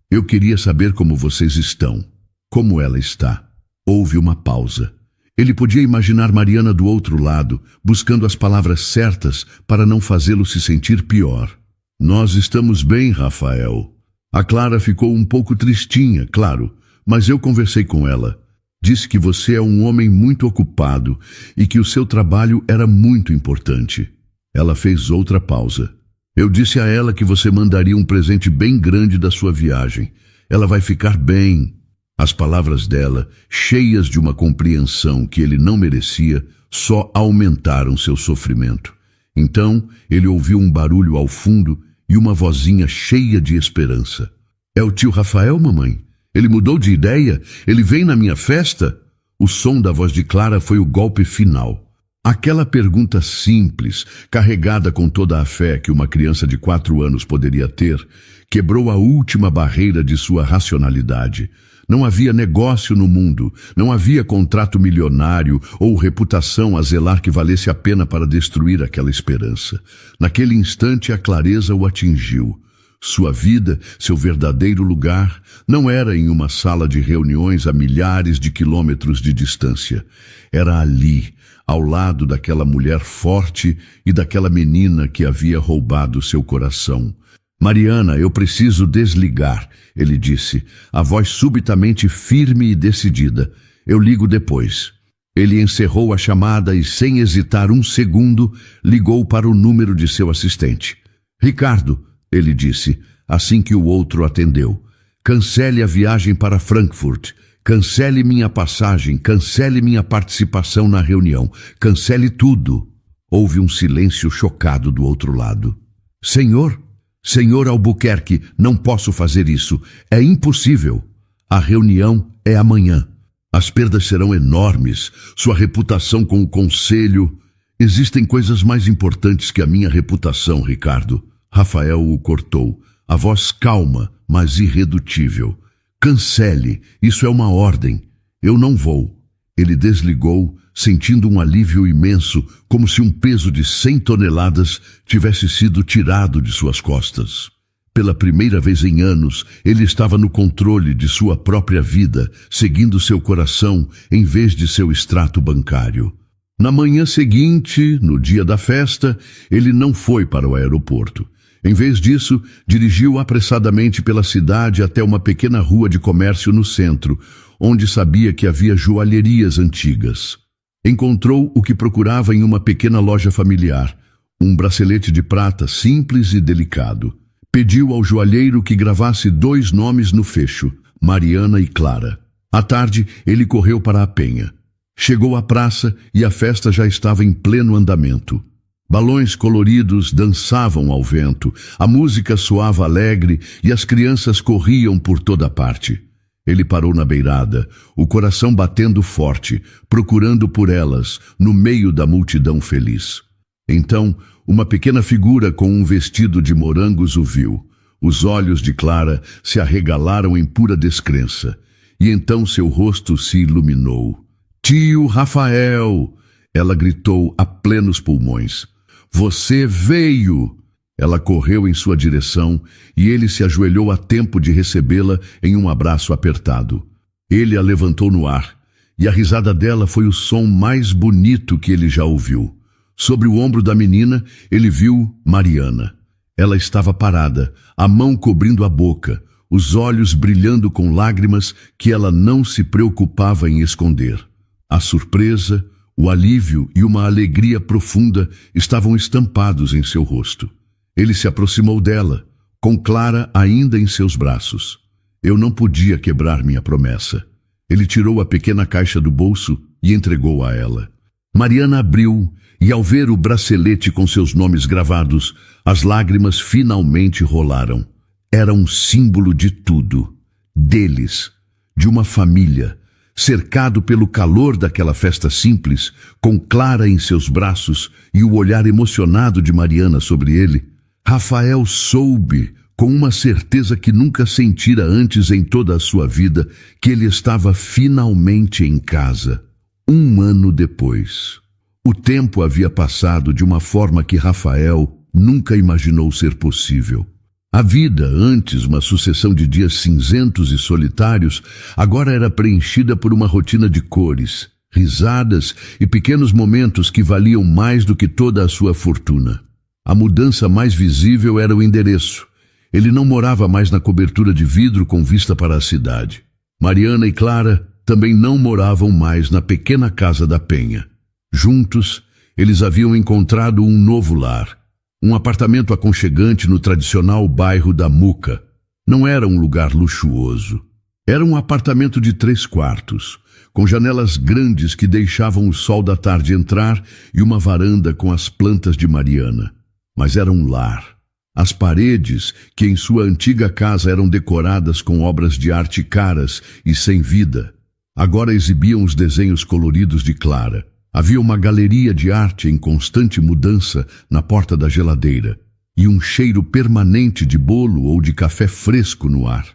Eu queria saber como vocês estão. Como ela está? Houve uma pausa. Ele podia imaginar Mariana do outro lado, buscando as palavras certas para não fazê-lo se sentir pior. Nós estamos bem, Rafael. A Clara ficou um pouco tristinha, claro, mas eu conversei com ela. Disse que você é um homem muito ocupado e que o seu trabalho era muito importante. Ela fez outra pausa. Eu disse a ela que você mandaria um presente bem grande da sua viagem. Ela vai ficar bem. As palavras dela, cheias de uma compreensão que ele não merecia, só aumentaram seu sofrimento. Então, ele ouviu um barulho ao fundo e uma vozinha cheia de esperança. É o tio Rafael, mamãe? Ele mudou de ideia? Ele vem na minha festa? O som da voz de Clara foi o golpe final. Aquela pergunta simples, carregada com toda a fé que uma criança de 4 anos poderia ter, quebrou a última barreira de sua racionalidade. Não havia negócio no mundo, não havia contrato milionário ou reputação a zelar que valesse a pena para destruir aquela esperança. Naquele instante a clareza o atingiu. Sua vida, seu verdadeiro lugar, não era em uma sala de reuniões a milhares de quilômetros de distância. Era ali, ao lado daquela mulher forte e daquela menina que havia roubado seu coração. Mariana, eu preciso desligar, ele disse, a voz subitamente firme e decidida. Eu ligo depois. Ele encerrou a chamada e, sem hesitar um segundo, ligou para o número de seu assistente. Ricardo, ele disse, assim que o outro atendeu. Cancele a viagem para Frankfurt. Cancele minha passagem, cancele minha participação na reunião. Cancele tudo. Houve um silêncio chocado do outro lado. Senhor Albuquerque, não posso fazer isso. É impossível. A reunião é amanhã. As perdas serão enormes. Sua reputação com o conselho. Existem coisas mais importantes que a minha reputação, Ricardo. Rafael o cortou. A voz calma, mas irredutível. Cancele. Isso é uma ordem. Eu não vou. Ele desligou, sentindo um alívio imenso, como se um peso de 100 toneladas tivesse sido tirado de suas costas. Pela primeira vez em anos, ele estava no controle de sua própria vida, seguindo seu coração em vez de seu extrato bancário. Na manhã seguinte, no dia da festa, ele não foi para o aeroporto. Em vez disso, dirigiu apressadamente pela cidade até uma pequena rua de comércio no centro, onde sabia que havia joalherias antigas. Encontrou o que procurava em uma pequena loja familiar, um bracelete de prata simples e delicado. Pediu ao joalheiro que gravasse 2 nomes no fecho, Mariana e Clara. À tarde, ele correu para a Penha. Chegou à praça e a festa já estava em pleno andamento. Balões coloridos dançavam ao vento, a música soava alegre e as crianças corriam por toda parte. Ele parou na beirada, o coração batendo forte, procurando por elas, no meio da multidão feliz. Então, uma pequena figura com um vestido de morangos o viu. Os olhos de Clara se arregalaram em pura descrença, e então seu rosto se iluminou. Tio Rafael! Ela gritou a plenos pulmões. Você veio! Ela correu em sua direção e ele se ajoelhou a tempo de recebê-la em um abraço apertado. Ele a levantou no ar, e a risada dela foi o som mais bonito que ele já ouviu. Sobre o ombro da menina, ele viu Mariana. Ela estava parada, a mão cobrindo a boca, os olhos brilhando com lágrimas que ela não se preocupava em esconder. A surpresa, o alívio e uma alegria profunda estavam estampados em seu rosto. Ele se aproximou dela, com Clara ainda em seus braços. Eu não podia quebrar minha promessa. Ele tirou a pequena caixa do bolso e entregou a ela. Mariana abriu, e ao ver o bracelete com seus nomes gravados, as lágrimas finalmente rolaram. Era um símbolo de tudo. Deles, de uma família, cercado pelo calor daquela festa simples, com Clara em seus braços e o olhar emocionado de Mariana sobre ele. Rafael soube, com uma certeza que nunca sentira antes em toda a sua vida, que ele estava finalmente em casa. 1 ano depois. O tempo havia passado de uma forma que Rafael nunca imaginou ser possível. A vida, antes uma sucessão de dias cinzentos e solitários, agora era preenchida por uma rotina de cores, risadas e pequenos momentos que valiam mais do que toda a sua fortuna. A mudança mais visível era o endereço. Ele não morava mais na cobertura de vidro com vista para a cidade. Mariana e Clara também não moravam mais na pequena casa da Penha. Juntos, eles haviam encontrado um novo lar. Um apartamento aconchegante no tradicional bairro da Muca. Não era um lugar luxuoso. Era um apartamento de 3 quartos, com janelas grandes que deixavam o sol da tarde entrar e uma varanda com as plantas de Mariana. Mas era um lar. As paredes, que em sua antiga casa eram decoradas com obras de arte caras e sem vida, agora exibiam os desenhos coloridos de Clara. Havia uma galeria de arte em constante mudança na porta da geladeira e um cheiro permanente de bolo ou de café fresco no ar.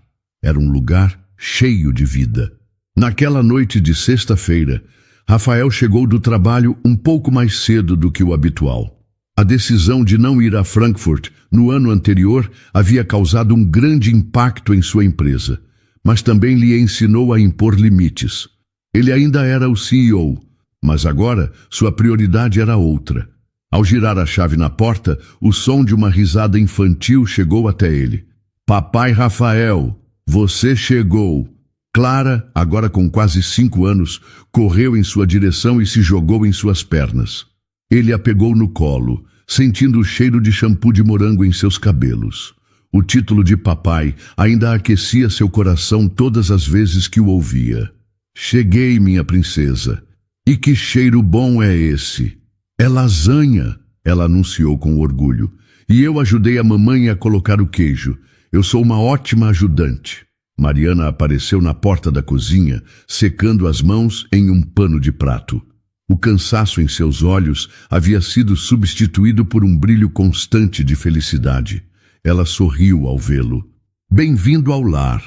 Era um lugar cheio de vida. Naquela noite de sexta-feira, Rafael chegou do trabalho um pouco mais cedo do que o habitual. A decisão de não ir a Frankfurt no ano anterior havia causado um grande impacto em sua empresa, mas também lhe ensinou a impor limites. Ele ainda era o CEO, mas agora sua prioridade era outra. Ao girar a chave na porta, o som de uma risada infantil chegou até ele. Papai Rafael, você chegou. Clara, agora com quase 5 anos, correu em sua direção e se jogou em suas pernas. Ele a pegou no colo, sentindo o cheiro de shampoo de morango em seus cabelos. O título de papai ainda aquecia seu coração todas as vezes que o ouvia. Cheguei, minha princesa. E que cheiro bom é esse? É lasanha, ela anunciou com orgulho. E eu ajudei a mamãe a colocar o queijo. Eu sou uma ótima ajudante. Mariana apareceu na porta da cozinha, secando as mãos em um pano de prato. O cansaço em seus olhos havia sido substituído por um brilho constante de felicidade. Ela sorriu ao vê-lo. Bem-vindo ao lar.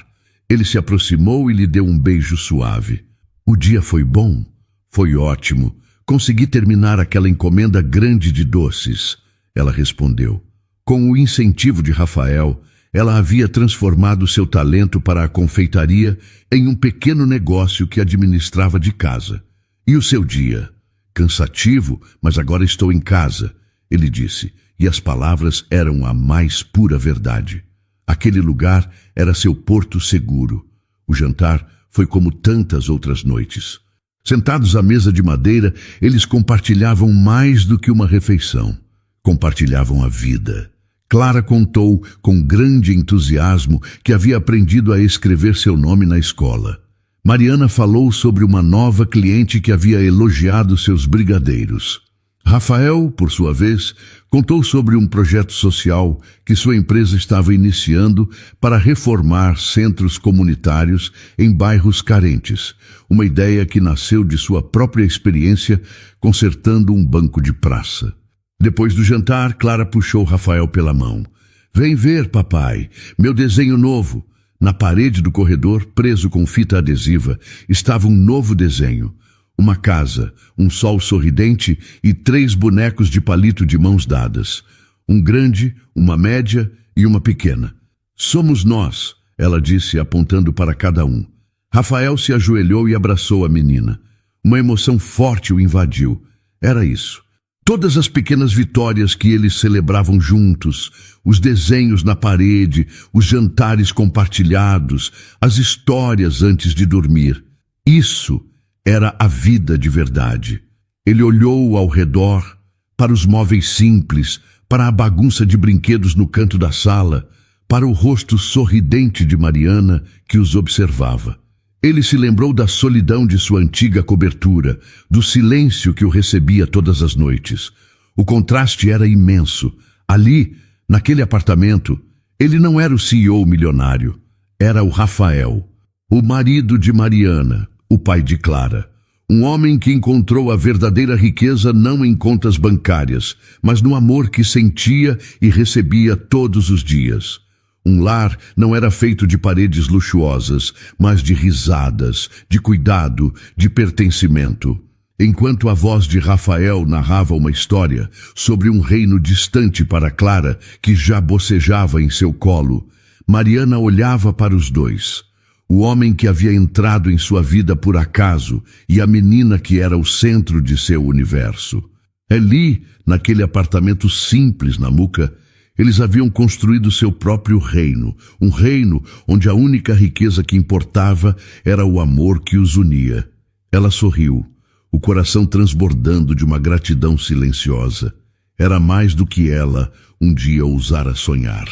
Ele se aproximou e lhe deu um beijo suave. O dia foi bom? Foi ótimo. Consegui terminar aquela encomenda grande de doces. Ela respondeu. Com o incentivo de Rafael, ela havia transformado seu talento para a confeitaria em um pequeno negócio que administrava de casa. E o seu dia? Cansativo, mas agora estou em casa, ele disse, e as palavras eram a mais pura verdade. Aquele lugar era seu porto seguro. O jantar foi como tantas outras noites. Sentados à mesa de madeira, eles compartilhavam mais do que uma refeição. Compartilhavam a vida. Clara contou com grande entusiasmo que havia aprendido a escrever seu nome na escola. Mariana falou sobre uma nova cliente que havia elogiado seus brigadeiros. Rafael, por sua vez, contou sobre um projeto social que sua empresa estava iniciando para reformar centros comunitários em bairros carentes, uma ideia que nasceu de sua própria experiência consertando um banco de praça. Depois do jantar, Clara puxou Rafael pela mão. Vem ver, papai, meu desenho novo. Na parede do corredor, preso com fita adesiva, estava um novo desenho. Uma casa, um sol sorridente e 3 bonecos de palito de mãos dadas. Um grande, uma média e uma pequena. Somos nós, ela disse, apontando para cada um. Rafael se ajoelhou e abraçou a menina. Uma emoção forte o invadiu. Era isso. Todas as pequenas vitórias que eles celebravam juntos, os desenhos na parede, os jantares compartilhados, as histórias antes de dormir. Isso era a vida de verdade. Ele olhou ao redor, para os móveis simples, para a bagunça de brinquedos no canto da sala, para o rosto sorridente de Mariana que os observava. Ele se lembrou da solidão de sua antiga cobertura, do silêncio que o recebia todas as noites. O contraste era imenso. Ali, naquele apartamento, ele não era o CEO milionário. Era o Rafael, o marido de Mariana, o pai de Clara. Um homem que encontrou a verdadeira riqueza não em contas bancárias, mas no amor que sentia e recebia todos os dias. Um lar não era feito de paredes luxuosas, mas de risadas, de cuidado, de pertencimento. Enquanto a voz de Rafael narrava uma história sobre um reino distante para Clara, que já bocejava em seu colo, Mariana olhava para os dois. O homem que havia entrado em sua vida por acaso e a menina que era o centro de seu universo. Ali, naquele apartamento simples na Muca, eles haviam construído seu próprio reino, um reino onde a única riqueza que importava era o amor que os unia. Ela sorriu, o coração transbordando de uma gratidão silenciosa. Era mais do que ela um dia ousara sonhar.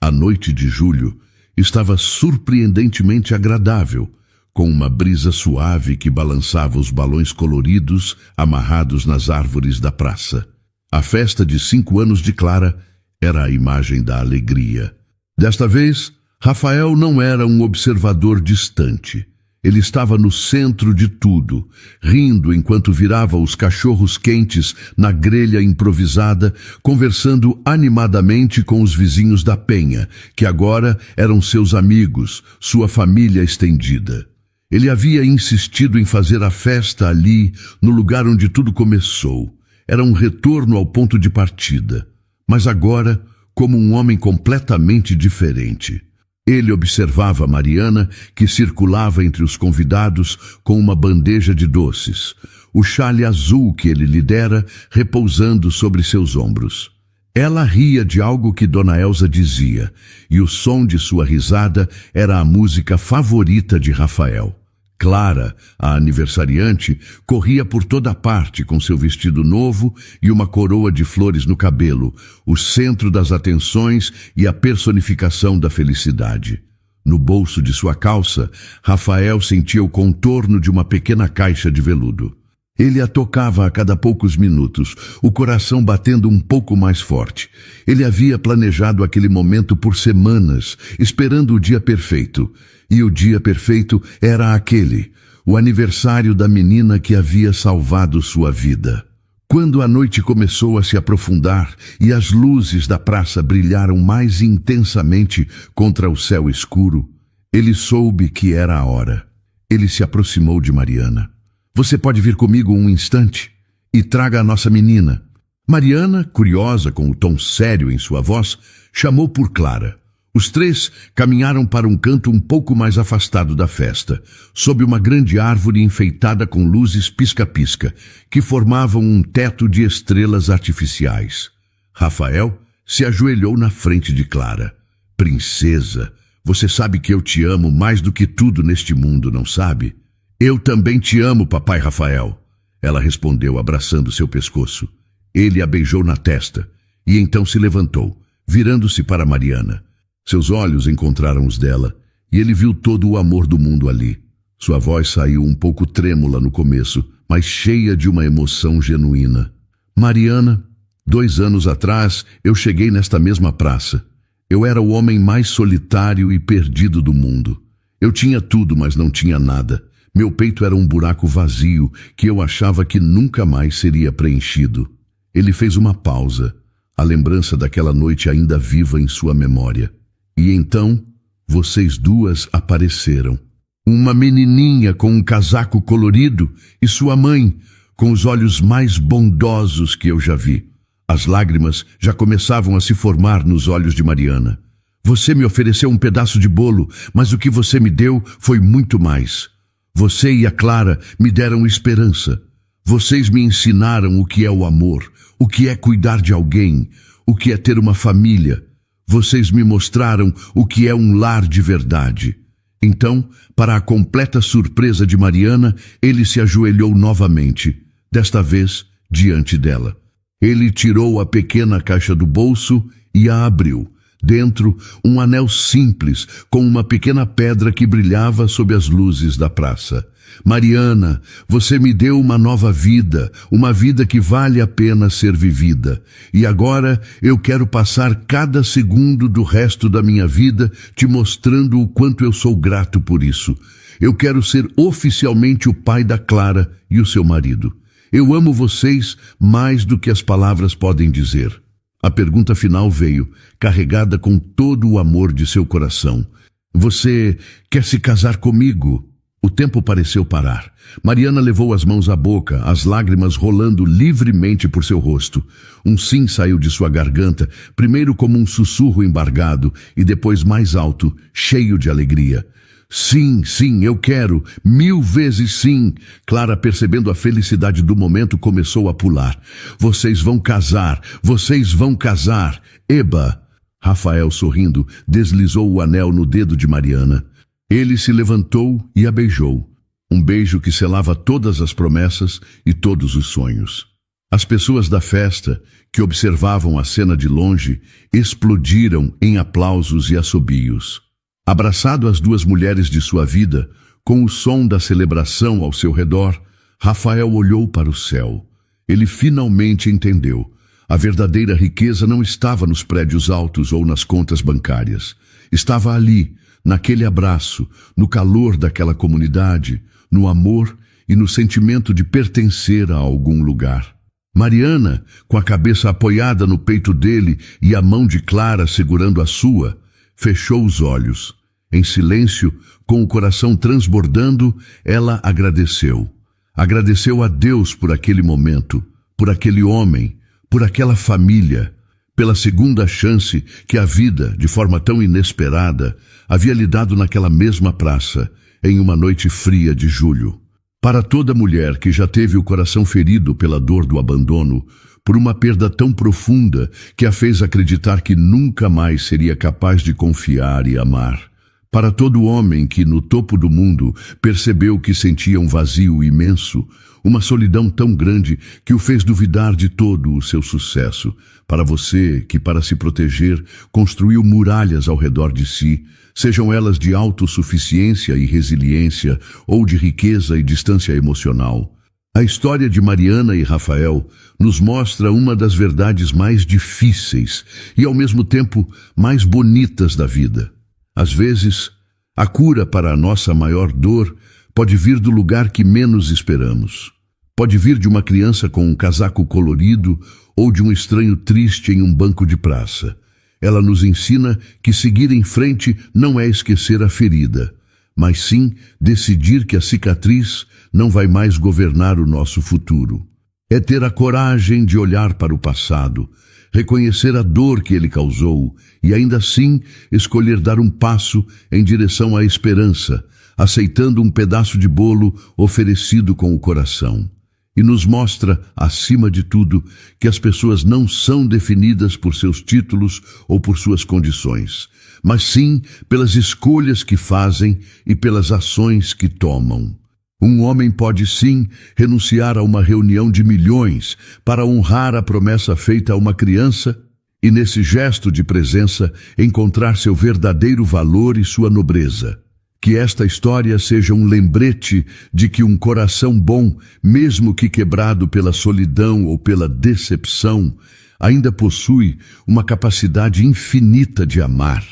A noite de julho estava surpreendentemente agradável, com uma brisa suave que balançava os balões coloridos amarrados nas árvores da praça. A festa de 5 anos de Clara era a imagem da alegria. Desta vez, Rafael não era um observador distante. Ele estava no centro de tudo, rindo enquanto virava os cachorros quentes na grelha improvisada, conversando animadamente com os vizinhos da Penha, que agora eram seus amigos, sua família estendida. Ele havia insistido em fazer a festa ali, no lugar onde tudo começou. Era um retorno ao ponto de partida. Mas agora, como um homem completamente diferente. Ele observava Mariana, que circulava entre os convidados com uma bandeja de doces, o chale azul que ele lhe dera repousando sobre seus ombros. Ela ria de algo que Dona Elsa dizia, e o som de sua risada era a música favorita de Rafael. Clara, a aniversariante, corria por toda parte com seu vestido novo e uma coroa de flores no cabelo, o centro das atenções e a personificação da felicidade. No bolso de sua calça, Rafael sentia o contorno de uma pequena caixa de veludo. Ele a tocava a cada poucos minutos, o coração batendo um pouco mais forte. Ele havia planejado aquele momento por semanas, esperando o dia perfeito. E o dia perfeito era aquele, o aniversário da menina que havia salvado sua vida. Quando a noite começou a se aprofundar e as luzes da praça brilharam mais intensamente contra o céu escuro, ele soube que era a hora. Ele se aproximou de Mariana. Você pode vir comigo um instante? E traga a nossa menina. Mariana, curiosa com o tom sério em sua voz, chamou por Clara. Os 3 caminharam para um canto um pouco mais afastado da festa, sob uma grande árvore enfeitada com luzes pisca-pisca, que formavam um teto de estrelas artificiais. Rafael se ajoelhou na frente de Clara. Princesa, você sabe que eu te amo mais do que tudo neste mundo, não sabe? Eu também te amo, papai Rafael, ela respondeu abraçando seu pescoço. Ele a beijou na testa e então se levantou, virando-se para Mariana. Seus olhos encontraram os dela e ele viu todo o amor do mundo ali. Sua voz saiu um pouco trêmula no começo, mas cheia de uma emoção genuína. Mariana, 2 anos atrás eu cheguei nesta mesma praça. Eu era o homem mais solitário e perdido do mundo. Eu tinha tudo, mas não tinha nada. Meu peito era um buraco vazio que eu achava que nunca mais seria preenchido. Ele fez uma pausa. a lembrança daquela noite ainda viva em sua memória. E então, vocês duas apareceram. Uma menininha com um casaco colorido e sua mãe, com os olhos mais bondosos que eu já vi. As lágrimas já começavam a se formar nos olhos de Mariana. Você me ofereceu um pedaço de bolo, mas o que você me deu foi muito mais. Você e a Clara me deram esperança. Vocês me ensinaram o que é o amor, o que é cuidar de alguém, o que é ter uma família. Vocês me mostraram o que é um lar de verdade. Então, para a completa surpresa de Mariana, ele se ajoelhou novamente, desta vez diante dela. Ele tirou a pequena caixa do bolso e a abriu. Dentro, um anel simples, com uma pequena pedra que brilhava sob as luzes da praça. Mariana, você me deu uma nova vida, uma vida que vale a pena ser vivida. E agora eu quero passar cada segundo do resto da minha vida te mostrando o quanto eu sou grato por isso. Eu quero ser oficialmente o pai da Clara e o seu marido. Eu amo vocês mais do que as palavras podem dizer. A pergunta final veio, carregada com todo o amor de seu coração. Você quer se casar comigo? O tempo pareceu parar. Mariana levou as mãos à boca, as lágrimas rolando livremente por seu rosto. Um sim saiu de sua garganta, primeiro como um sussurro embargado e depois mais alto, cheio de alegria. Sim, sim, eu quero, 1000 vezes sim. Clara, percebendo a felicidade do momento, começou a pular. Vocês vão casar, vocês vão casar. Eba! Rafael, sorrindo, deslizou o anel no dedo de Mariana. Ele se levantou e a beijou. Um beijo que selava todas as promessas e todos os sonhos. As pessoas da festa, que observavam a cena de longe, explodiram em aplausos e assobios. Abraçado às duas mulheres de sua vida, com o som da celebração ao seu redor, Rafael olhou para o céu. Ele finalmente entendeu. A verdadeira riqueza não estava nos prédios altos ou nas contas bancárias. Estava ali, naquele abraço, no calor daquela comunidade, no amor e no sentimento de pertencer a algum lugar. Mariana, com a cabeça apoiada no peito dele e a mão de Clara segurando a sua, fechou os olhos. Em silêncio, com o coração transbordando, ela agradeceu. Agradeceu a Deus por aquele momento, por aquele homem, por aquela família, pela segunda chance que a vida, de forma tão inesperada, havia lhe dado naquela mesma praça, em uma noite fria de julho. Para toda mulher que já teve o coração ferido pela dor do abandono, por uma perda tão profunda que a fez acreditar que nunca mais seria capaz de confiar e amar. Para todo homem que, no topo do mundo, percebeu que sentia um vazio imenso, uma solidão tão grande que o fez duvidar de todo o seu sucesso. Para você que, para se proteger, construiu muralhas ao redor de si, sejam elas de autossuficiência e resiliência ou de riqueza e distância emocional. A história de Mariana e Rafael nos mostra uma das verdades mais difíceis e, ao mesmo tempo, mais bonitas da vida. Às vezes, a cura para a nossa maior dor pode vir do lugar que menos esperamos. Pode vir de uma criança com um casaco colorido ou de um estranho triste em um banco de praça. Ela nos ensina que seguir em frente não é esquecer a ferida, mas sim decidir que a cicatriz não vai mais governar o nosso futuro. É ter a coragem de olhar para o passado, reconhecer a dor que ele causou e ainda assim escolher dar um passo em direção à esperança, aceitando um pedaço de bolo oferecido com o coração. E nos mostra, acima de tudo, que as pessoas não são definidas por seus títulos ou por suas condições, mas sim pelas escolhas que fazem e pelas ações que tomam. Um homem pode sim renunciar a uma reunião de milhões para honrar a promessa feita a uma criança e nesse gesto de presença encontrar seu verdadeiro valor e sua nobreza. Que esta história seja um lembrete de que um coração bom, mesmo que quebrado pela solidão ou pela decepção, ainda possui uma capacidade infinita de amar.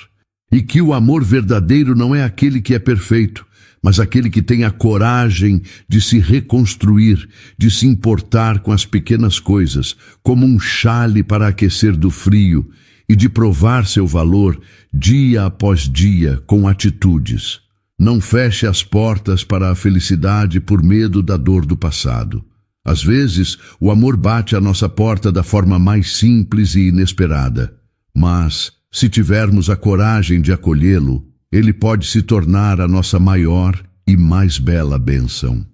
E que o amor verdadeiro não é aquele que é perfeito, mas aquele que tem a coragem de se reconstruir, de se importar com as pequenas coisas, como um chale para aquecer do frio, e de provar seu valor dia após dia com atitudes. Não feche as portas para a felicidade por medo da dor do passado. Às vezes, o amor bate à nossa porta da forma mais simples e inesperada. Mas, se tivermos a coragem de acolhê-lo, ele pode se tornar a nossa maior e mais bela bênção.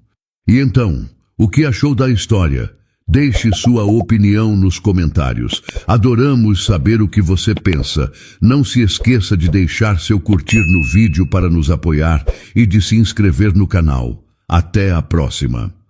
E então, o que achou da história? Deixe sua opinião nos comentários. Adoramos saber o que você pensa. Não se esqueça de deixar seu curtir no vídeo para nos apoiar e de se inscrever no canal. Até a próxima!